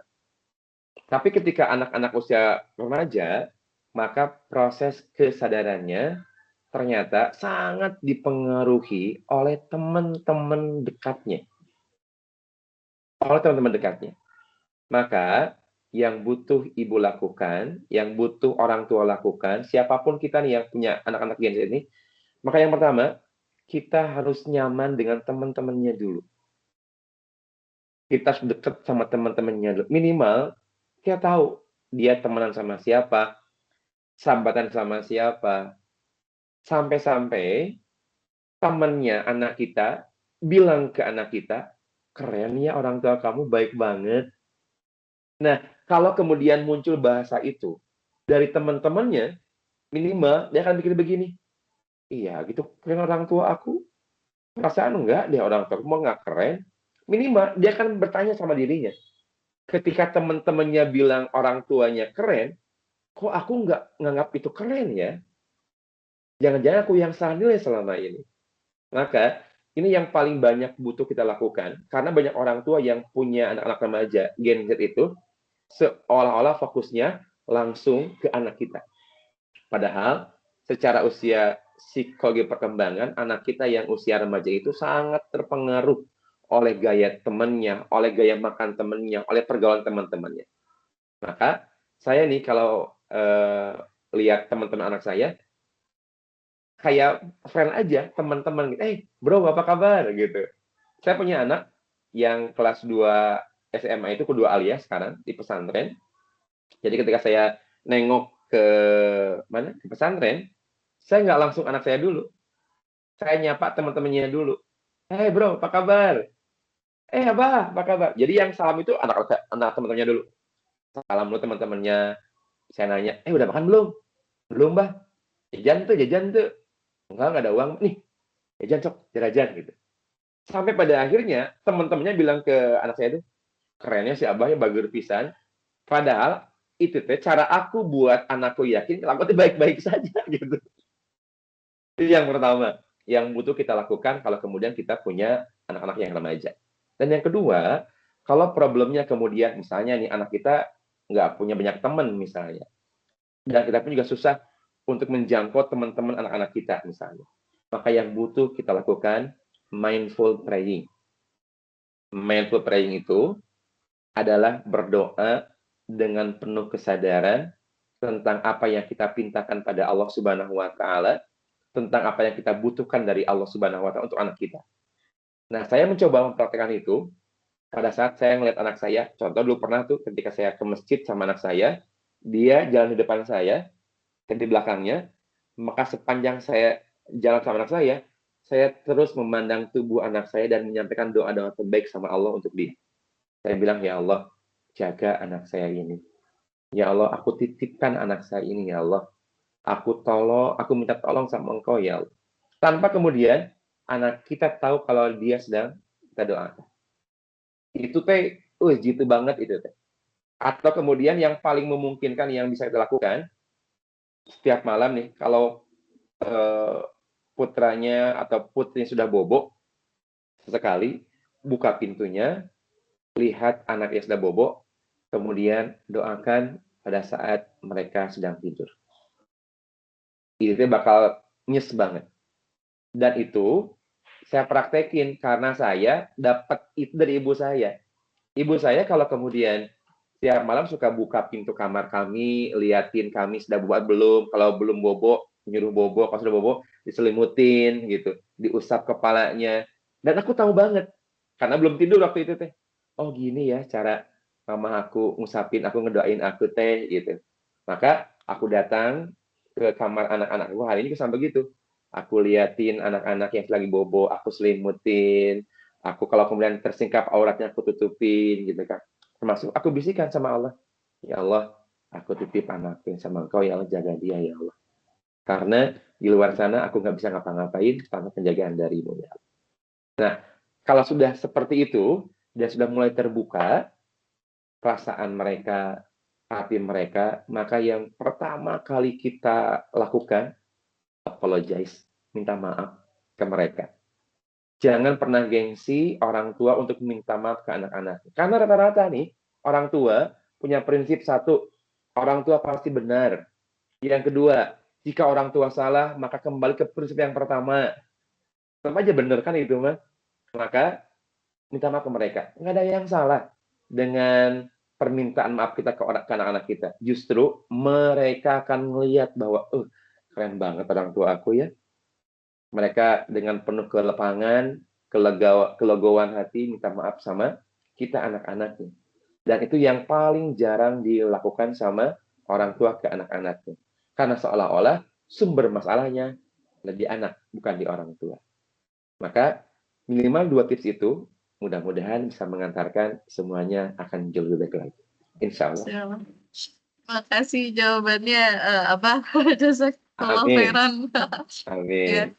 Tapi ketika anak-anak usia remaja, maka proses kesadarannya ternyata sangat dipengaruhi oleh teman-teman dekatnya. Oleh teman-teman dekatnya. Maka yang butuh ibu lakukan, yang butuh orang tua lakukan, siapapun kita nih yang punya anak-anak Gen Z ini, maka yang pertama, kita harus nyaman dengan teman-temannya dulu. Kita harus dekat sama teman-temannya dulu. Minimal kita tahu dia temenan sama siapa, sahabatan sama siapa. Sampai-sampai temannya anak kita bilang ke anak kita, keren ya orang tua kamu baik banget. Nah, kalau kemudian muncul bahasa itu dari teman-temannya, minimal dia akan pikir begini, iya gitu keren orang tua aku, perasaan enggak dia orang tua mau nggak keren. Minimal dia akan bertanya sama dirinya, ketika teman-temannya bilang orang tuanya keren, kok aku nggak nganggap itu keren ya? Jangan-jangan aku yang salah nilai selama ini. Maka ini yang paling banyak butuh kita lakukan, karena banyak orang tua yang punya anak-anak remaja Gen Z itu seolah-olah fokusnya langsung ke anak kita. Padahal secara usia psikologi perkembangan, anak kita yang usia remaja itu sangat terpengaruh oleh gaya temannya, oleh gaya makan temannya, oleh pergaulan teman-temannya. Maka saya nih kalau lihat teman-teman anak saya, kayak friend aja, teman-teman. Bro, apa kabar? Gitu. Saya punya anak yang kelas 2 SMA itu kedua alias sekarang di pesantren. Jadi ketika saya nengok ke mana ke pesantren, saya nggak langsung anak saya dulu. Saya nyapa teman-temannya dulu. Bro, apa kabar? Abah, apa kabar? Jadi yang salam itu anak teman-temannya dulu. Salam dulu teman-temannya. Saya nanya, udah makan belum? Belum, Bah. Jajan tuh. Enggak ada uang. Nih, Ya jangan sok, jajan gitu. Sampai pada akhirnya teman-temannya bilang ke anak saya itu, kerennya si Abah ya bager pisan. Padahal itu teh cara aku buat anakku yakin kalau aku tuh baik-baik saja gitu. Itu yang pertama yang butuh kita lakukan kalau kemudian kita punya anak-anak yang remaja. Dan yang kedua, kalau problemnya kemudian misalnya nih anak kita nggak punya banyak teman misalnya, dan kita pun juga susah untuk menjangkau teman-teman anak-anak kita misalnya. Maka yang butuh kita lakukan mindful praying. Mindful praying itu adalah berdoa dengan penuh kesadaran tentang apa yang kita pintakan pada Allah Subhanahu wa taala, tentang apa yang kita butuhkan dari Allah Subhanahu wa taala untuk anak kita. Nah, saya mencoba mempraktekkan itu pada saat saya melihat anak saya. Contoh dulu pernah tuh ketika saya ke masjid sama anak saya, dia jalan di depan saya, dan di belakangnya, maka sepanjang saya jalan sama anak saya terus memandang tubuh anak saya dan menyampaikan doa-doa terbaik sama Allah untuk dia. Saya bilang, ya Allah, jaga anak saya ini. Ya Allah, aku titipkan anak saya ini, ya Allah. Aku minta tolong sama engkau, ya Allah. Tanpa kemudian anak kita tahu kalau dia sedang kita doakan. Itu teh, jitu banget itu teh. Atau kemudian yang paling memungkinkan yang bisa kita lakukan, setiap malam nih, kalau eh, putranya atau putrinya sudah bobo, sesekali buka pintunya, lihat anaknya sudah bobo, kemudian doakan pada saat mereka sedang tidur. Itu bakal nyes banget. Dan itu saya praktekin karena saya dapat itu dari ibu saya. Ibu saya kalau kemudian tiap malam suka buka pintu kamar kami, liatin kami sudah buat belum, kalau belum bobo, nyuruh bobo, kalau sudah bobo, diselimutin gitu, diusap kepalanya. Dan aku tahu banget, karena belum tidur waktu itu teh. Oh gini ya cara mama aku ngusapin, aku ngedoain aku teh gitu. Maka aku datang ke kamar anak-anakku hari ini sampai begitu. Aku liatin anak-anak yang lagi bobo, aku selimutin, aku kalau kemudian tersingkap auratnya aku tutupin gitu kan. Termasuk aku bisikan sama Allah, ya Allah, aku titip anakku sama engkau, ya Allah, jaga dia, ya Allah. Karena di luar sana aku nggak bisa ngapa-ngapain tanpa penjagaan darimu, ya Allah. Nah, kalau sudah seperti itu, dan sudah mulai terbuka perasaan mereka, hati mereka, maka yang pertama kali kita lakukan, apologize, minta maaf ke mereka. Jangan pernah gengsi orang tua untuk minta maaf ke anak-anak. Karena rata-rata nih, orang tua punya prinsip satu, orang tua pasti benar. Yang kedua, jika orang tua salah, maka kembali ke prinsip yang pertama. Sama aja benar kan itu, mah. Maka minta maaf ke mereka. Nggak ada yang salah dengan permintaan maaf kita ke anak-anak kita. Justru mereka akan melihat bahwa, keren banget orang tua aku ya. Mereka dengan penuh kelepangan, kelegoan hati minta maaf sama kita anak-anaknya. Dan itu yang paling jarang dilakukan sama orang tua ke anak-anaknya. Karena seolah-olah sumber masalahnya ada di anak, bukan di orang tua. Maka minimal 2 tips itu mudah-mudahan bisa mengantarkan semuanya akan jauh lebih baik lagi. Insya Allah. Terima kasih jawabannya, apa, jazakallah Amin. khairan. Ya, Amin.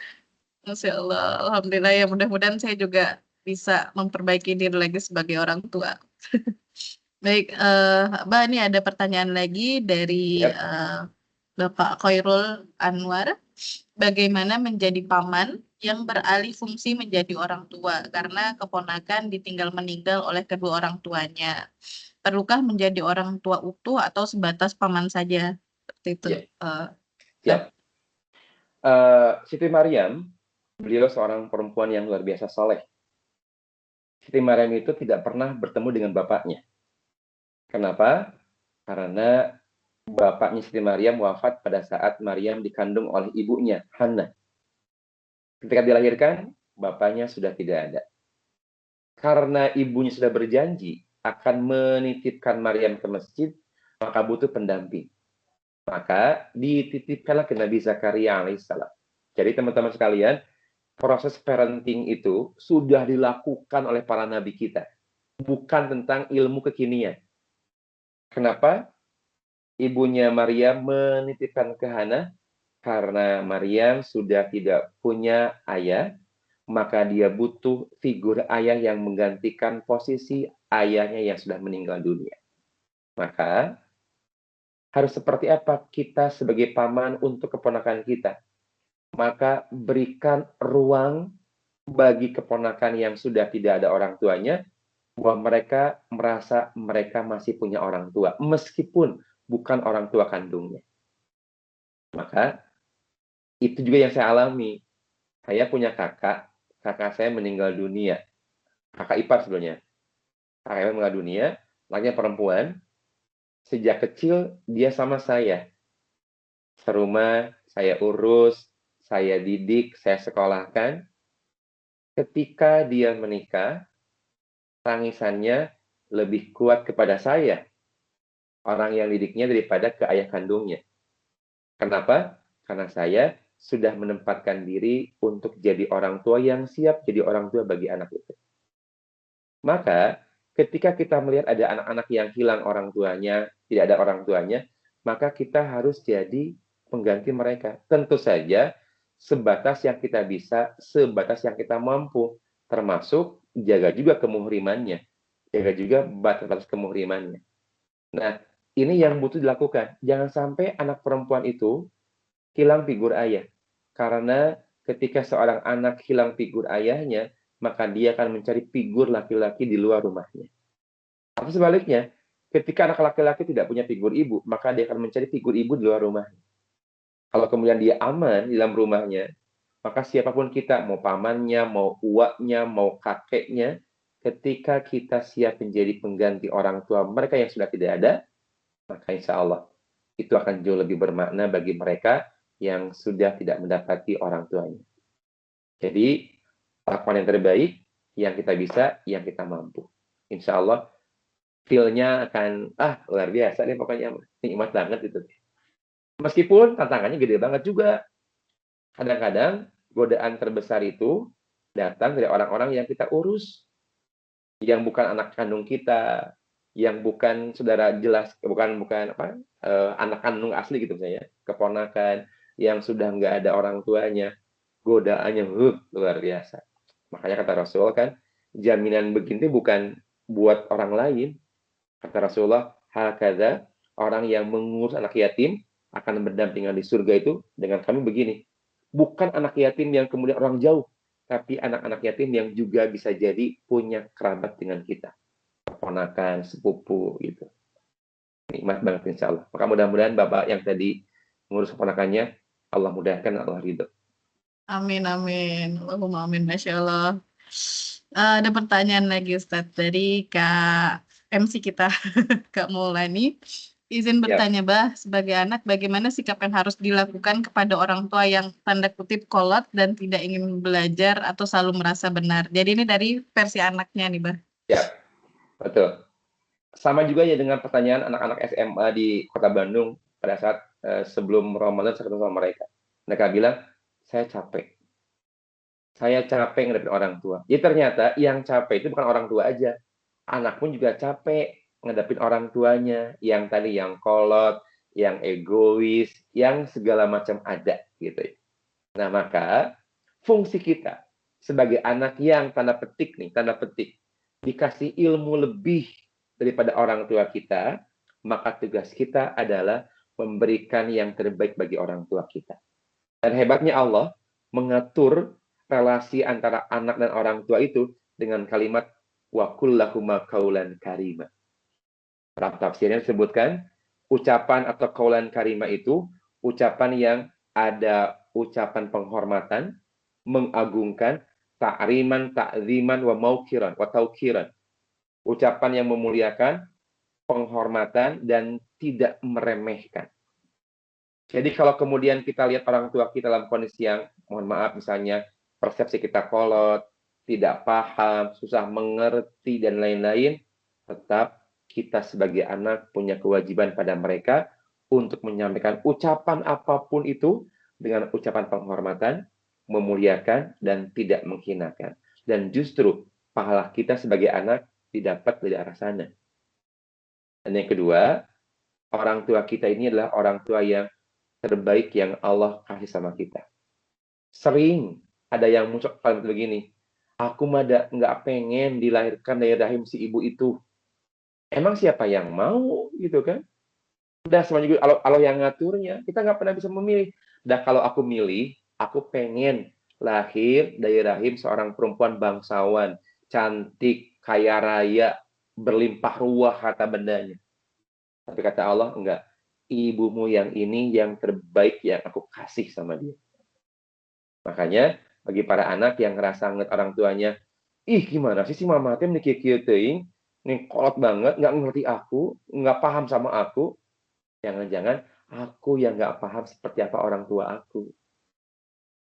Masya Allah. Alhamdulillah ya, mudah-mudahan saya juga bisa memperbaiki diri lagi sebagai orang tua. Baik, Mbak, ini ada pertanyaan lagi dari Yep. Bapak Khairul Anwar. Bagaimana menjadi paman yang beralih fungsi menjadi orang tua karena keponakan ditinggal meninggal oleh kedua orang tuanya? Perlukah menjadi orang tua utuh atau sebatas paman saja? Seperti itu. Ya. Nah, Siap. Siti Maryam, beliau seorang perempuan yang luar biasa soleh. Siti Maryam itu tidak pernah bertemu dengan bapaknya. Kenapa? Karena bapaknya Siti Maryam wafat pada saat Maryam dikandung oleh ibunya, Hannah. Ketika dilahirkan, bapaknya sudah tidak ada. Karena ibunya sudah berjanji akan menitipkan Maryam ke masjid, maka butuh pendamping. Maka dititipkanlah ke Nabi Zakaria alaihissalam. Jadi teman-teman sekalian, proses parenting itu sudah dilakukan oleh para nabi kita. Bukan tentang ilmu kekinian. Kenapa? Ibunya Maryam menitipkan ke Hana karena Maryam sudah tidak punya ayah maka dia butuh figur ayah yang menggantikan posisi ayahnya yang sudah meninggal dunia. Maka harus seperti apa kita sebagai paman untuk keponakan kita? Maka berikan ruang bagi keponakan yang sudah tidak ada orang tuanya, bahwa mereka merasa mereka masih punya orang tua, meskipun bukan orang tua kandungnya. Maka itu juga yang saya alami. Saya punya kakak saya meninggal dunia. Kakak ipar sebenarnya. Kakak ipar meninggal dunia, anaknya perempuan. Sejak kecil dia sama saya. Serumah, saya urus, saya didik, saya sekolahkan. Ketika dia menikah, tangisannya lebih kuat kepada saya, orang yang didiknya, daripada ke ayah kandungnya. Kenapa? Karena saya sudah menempatkan diri untuk jadi orang tua yang siap jadi orang tua bagi anak itu. Maka ketika kita melihat ada anak-anak yang hilang orang tuanya, tidak ada orang tuanya, maka kita harus jadi pengganti mereka. Tentu saja sebatas yang kita bisa, sebatas yang kita mampu, termasuk jaga juga kemuhrimannya, jaga juga batas-batas kemuhrimannya. Nah, ini yang butuh dilakukan. Jangan sampai anak perempuan itu hilang figur ayah. Karena ketika seorang anak hilang figur ayahnya, maka dia akan mencari figur laki-laki di luar rumahnya. Atau sebaliknya, ketika anak laki-laki tidak punya figur ibu, maka dia akan mencari figur ibu di luar rumahnya. Kalau kemudian dia aman di dalam rumahnya, maka siapapun kita, mau pamannya, mau uaknya, mau kakeknya, ketika kita siap menjadi pengganti orang tua mereka yang sudah tidak ada, maka insya Allah itu akan jauh lebih bermakna bagi mereka yang sudah tidak mendapati orang tuanya. Jadi, lakukan yang terbaik, yang kita bisa, yang kita mampu. Insya Allah, feel-nya akan, luar biasa deh pokoknya. Nikmat banget itu. Meskipun tantangannya gede banget juga. Kadang-kadang, godaan terbesar itu datang dari orang-orang yang kita urus. Yang bukan anak kandung kita, yang bukan saudara jelas, bukan anak kandung asli gitu misalnya, keponakan, yang sudah nggak ada orang tuanya, godaannya luar biasa. Makanya kata Rasul kan, jaminan begini bukan buat orang lain. Kata Rasulullah, hakadha, orang yang mengurus anak yatim akan berdampingan di surga itu dengan kami begini. Bukan anak yatim yang kemudian orang jauh, tapi anak-anak yatim yang juga bisa jadi punya kerabat dengan kita. Keponakan, sepupu gitu. Nikmat banget insya Allah. Maka mudah-mudahan Bapak yang tadi mengurus keponakannya, Allah mudahkan, Allah ridho. Amin, amin. Allahumma amin. Masya Allah. Ada pertanyaan lagi Ustadz dari Kak MC kita, Kak Maulani. Izin Ya, bertanya, Bah, sebagai anak, bagaimana sikap yang harus dilakukan kepada orang tua yang tanda kutip kolot dan tidak ingin belajar atau selalu merasa benar? Jadi ini dari versi anaknya nih, Bah. ya, betul. Sama juga ya dengan pertanyaan anak-anak SMA di Kota Bandung pada saat sebelum Ramadan saya ketemu sama mereka. Mereka bilang, saya capek. Saya capek ngadepin orang tua. Ya ternyata yang capek itu bukan orang tua aja. Anak pun juga capek ngadepin orang tuanya. Yang tadi yang kolot, yang egois, yang segala macam ada gitu. Nah maka fungsi kita sebagai anak yang tanda petik dikasih ilmu lebih daripada orang tua kita, maka tugas kita adalah memberikan yang terbaik bagi orang tua kita. Dan hebatnya Allah mengatur relasi antara anak dan orang tua itu dengan kalimat wa kullahuma qaulan karima. Dalam tafsirnya disebutkan ucapan atau qaulan karima itu ucapan yang ada ucapan penghormatan, mengagungkan, ta'riman, ta'ziman wa maukiran wa taukiran. Ucapan yang memuliakan, penghormatan dan tidak meremehkan. Jadi kalau kemudian kita lihat orang tua kita dalam kondisi yang, mohon maaf misalnya, persepsi kita kolot, tidak paham, susah mengerti, dan lain-lain, tetap kita sebagai anak punya kewajiban pada mereka untuk menyampaikan ucapan apapun itu dengan ucapan penghormatan, memuliakan, dan tidak menghinakan. Dan justru pahala kita sebagai anak didapat dari arah sana. Dan yang kedua, orang tua kita ini adalah orang tua yang terbaik yang Allah kasih sama kita. Sering Ada yang muncul kalimat begini, "Aku mah nggak pengen dilahirkan dari rahim si ibu itu." Emang siapa yang mau gitu kan? Udah semuanya juga Allah yang ngaturnya, kita nggak pernah bisa memilih. Dan kalau aku milih, aku pengen lahir dari rahim seorang perempuan bangsawan, cantik, kaya raya, berlimpah ruah harta bendanya. Tapi kata Allah, enggak. Ibumu yang ini yang terbaik yang aku kasih sama dia. Makanya, bagi para anak yang ngerasa ngeliat orang tuanya, ih gimana sih si mama teh nih kieu teuing, nih kolot banget, nggak ngerti aku, nggak paham sama aku. Jangan-jangan aku yang nggak paham seperti apa orang tua aku.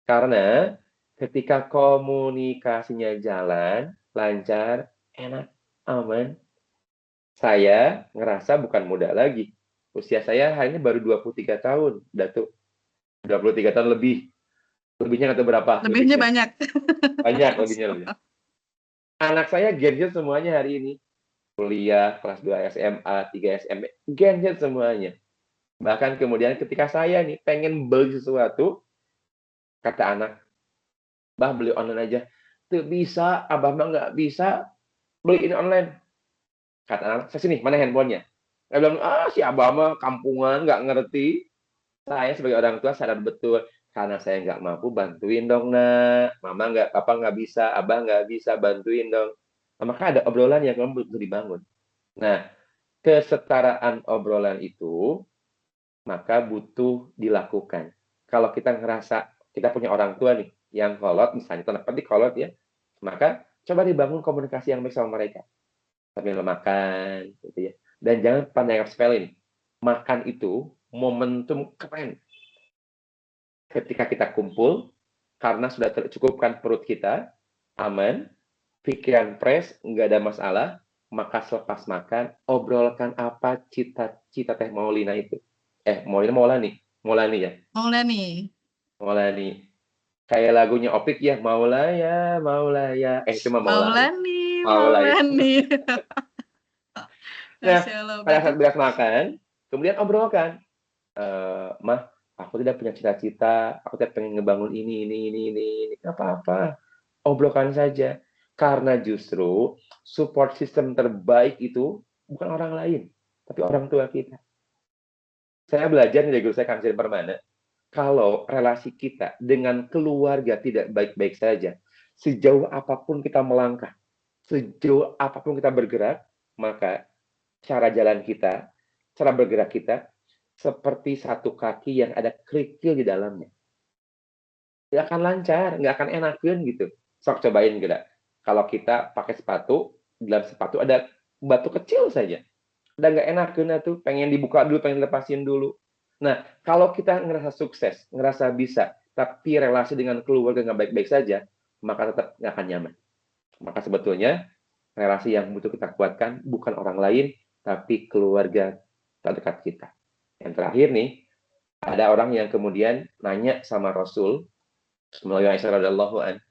Karena ketika komunikasinya jalan, lancar, enak, aman, saya ngerasa bukan muda lagi. Usia saya hari ini baru 23 tahun, Datuk. 23 tahun lebih. Lebihnya nggak tahu berapa Lebihnya lebihnya. banyak. Banyak lebihnya lebih. Anak saya gadget semuanya hari ini. Kuliah, kelas 2 SMA, 3 SMP, gadget semuanya. Bahkan kemudian ketika saya nih pengen beli sesuatu, kata anak, "Bah beli online aja." Tuh bisa, abah mah nggak bisa beli ini online. Kata anak, saya sini, mana handphonenya? Saya bilang, si abah mah kampungan, nggak ngerti. Saya sebagai orang tua sadar betul, karena saya nggak mampu, bantuin dong nak. Mama nggak, papa nggak bisa, abah nggak bisa, bantuin dong. Nah, maka ada obrolan yang kamu butuh dibangun. Nah, kesetaraan obrolan itu, maka butuh dilakukan. Kalau kita ngerasa kita punya orang tua nih, yang kolot, misalnya tanda petik kolot ya, maka coba dibangun komunikasi yang baik sama mereka. Sambil makan, gitu ya. Dan jangan pandai sepele nih. Makan itu momentum keren ketika kita kumpul, karena sudah tercukupkan perut kita, aman, pikiran fresh, nggak ada masalah, maka selepas makan, obrolkan apa cita-cita Teh Maulina itu. Maulina Maulani ya, Maulani. Maulani. Kayak lagunya Opik ya, Maulaya, Maulaya. Itu mah Maulani. Maulani, Maulaya. Maulani. Nah, Masya Allah, pada berarti saat beres makan, kemudian obrolkan. Mah, aku tidak punya cita-cita, aku tidak pengen ngebangun ini. Nggak apa-apa, obrolkan saja. Karena justru support system terbaik itu bukan orang lain, tapi orang tua kita. Saya belajar dari guru saya, Kang Sir Permana, kalau relasi kita dengan keluarga tidak baik-baik saja, sejauh apapun kita melangkah, sejauh apapun kita bergerak, maka cara jalan kita, cara bergerak kita, seperti satu kaki yang ada kerikil di dalamnya. Nggak akan lancar, nggak akan enakan gitu. Sok cobain gerak. Kalau kita pakai sepatu, di dalam sepatu ada batu kecil saja. Udah nggak enakan tuh, pengen dibuka dulu, pengen lepasin dulu. Nah, kalau kita ngerasa sukses, ngerasa bisa, tapi relasi dengan keluarga nggak baik-baik saja, maka tetap nggak akan nyaman. Maka sebetulnya relasi yang butuh kita kuatkan bukan orang lain, tapi keluarga terdekat kita. Yang terakhir nih, ada orang yang kemudian nanya sama Rasul melalui Aisyah radhiyallahu an.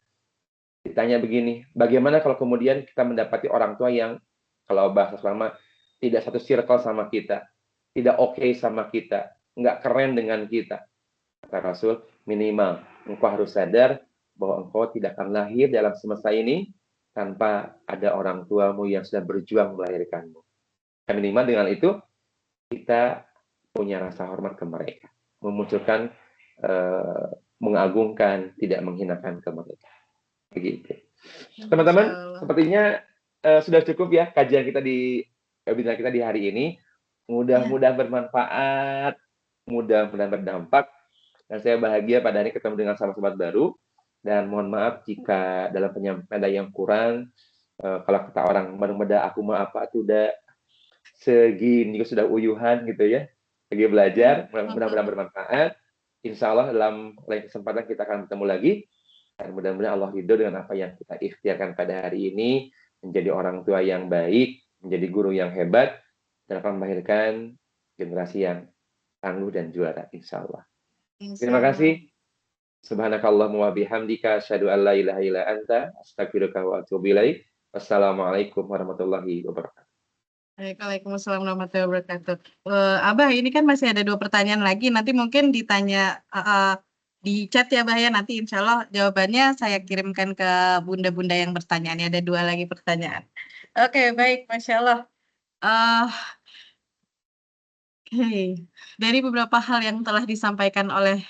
Ditanya begini, bagaimana kalau kemudian kita mendapati orang tua yang kalau bahasa selama tidak satu circle sama kita, tidak oke sama kita, nggak keren dengan kita. Kata Rasul, minimal engkau harus sadar bahwa engkau tidak akan lahir dalam semesta ini tanpa ada orang tuamu yang sudah berjuang melahirkanmu. Dan minimal dengan itu kita punya rasa hormat ke mereka, memunculkan mengagungkan, tidak menghinakan ke mereka. Begitu. Masya Teman-teman, Allah. sepertinya sudah cukup ya kajian kita di webinar kita di hari ini. Ya. Mudah-mudahan bermanfaat, mudah-mudahan berdampak. Dan saya bahagia pada hari ketemu dengan sahabat-sahabat baru. Dan mohon maaf jika dalam penyampaian ada yang kurang. Kalau kata orang meda aku mah apa tuh udah segini juga sudah uyuhan gitu ya. Lagi belajar, mudah-mudahan bermanfaat. Insya Allah dalam lain kesempatan kita akan bertemu lagi. Dan mudah-mudahan Allah ridho dengan apa yang kita ikhtiarkan pada hari ini. Menjadi orang tua yang baik, menjadi guru yang hebat, dan akan melahirkan generasi yang tangguh dan juara, insya Allah. Insya Terima Allah. kasih. Subhanakallahumma wa bihamdika asyhadu an la ilaha illa anta astaghfiruka wa atubu ilaik. Wassalamualaikum warahmatullahi wabarakatuh. Waalaikumsalam warahmatullahi wabarakatuh. Abah, ini kan masih ada 2 pertanyaan lagi. Nanti mungkin ditanya di chat ya, Abah, ya. Nanti insya Allah jawabannya saya kirimkan ke bunda-bunda yang bertanya. Ini ada 2 lagi pertanyaan. Oke, baik, Masya Allah. Eh, Oke, dari beberapa hal yang telah disampaikan oleh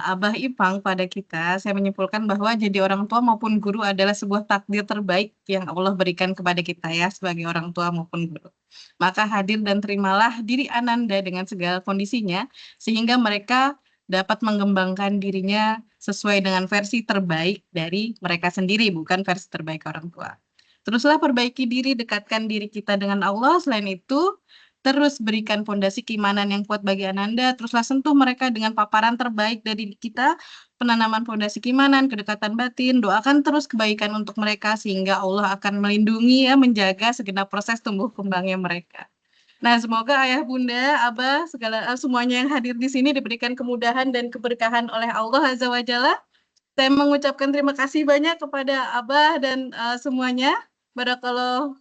Abah Ipang pada kita, saya menyimpulkan bahwa jadi orang tua maupun guru adalah sebuah takdir terbaik yang Allah berikan kepada kita ya sebagai orang tua maupun guru. Maka hadir dan terimalah diri Ananda dengan segala kondisinya sehingga mereka dapat mengembangkan dirinya sesuai dengan versi terbaik dari mereka sendiri, bukan versi terbaik orang tua. Teruslah perbaiki diri, dekatkan diri kita dengan Allah. Selain itu, terus berikan pondasi keimanan yang kuat bagi Ananda, teruslah sentuh mereka dengan paparan terbaik dari kita, penanaman pondasi keimanan, kedekatan batin, doakan terus kebaikan untuk mereka sehingga Allah akan melindungi ya, menjaga segenap proses tumbuh kembangnya mereka. Nah, semoga ayah, bunda, abah, semuanya yang hadir di sini diberikan kemudahan dan keberkahan oleh Allah Azza wa Jalla. Saya mengucapkan terima kasih banyak kepada abah dan semuanya. Barakallahu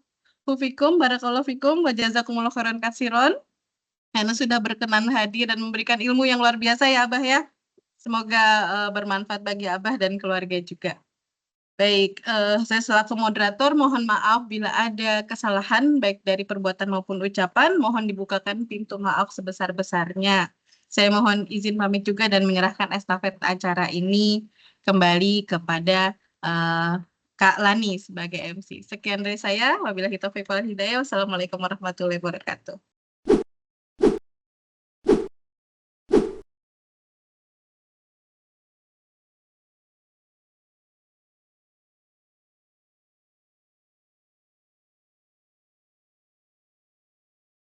fikum, wa jazakumullah khairan katsiron. Karena sudah berkenan hadir dan memberikan ilmu yang luar biasa ya, Abah, ya. Semoga bermanfaat bagi Abah dan keluarga juga. Baik, saya selaku moderator mohon maaf bila ada kesalahan baik dari perbuatan maupun ucapan, mohon dibukakan pintu maaf sebesar-besarnya. Saya mohon izin pamit juga dan menyerahkan estafet acara ini kembali kepada Kak Lani sebagai MC. Sekian dari saya, wabillahi taufiq wal hidayah. Wassalamualaikum warahmatullahi wabarakatuh.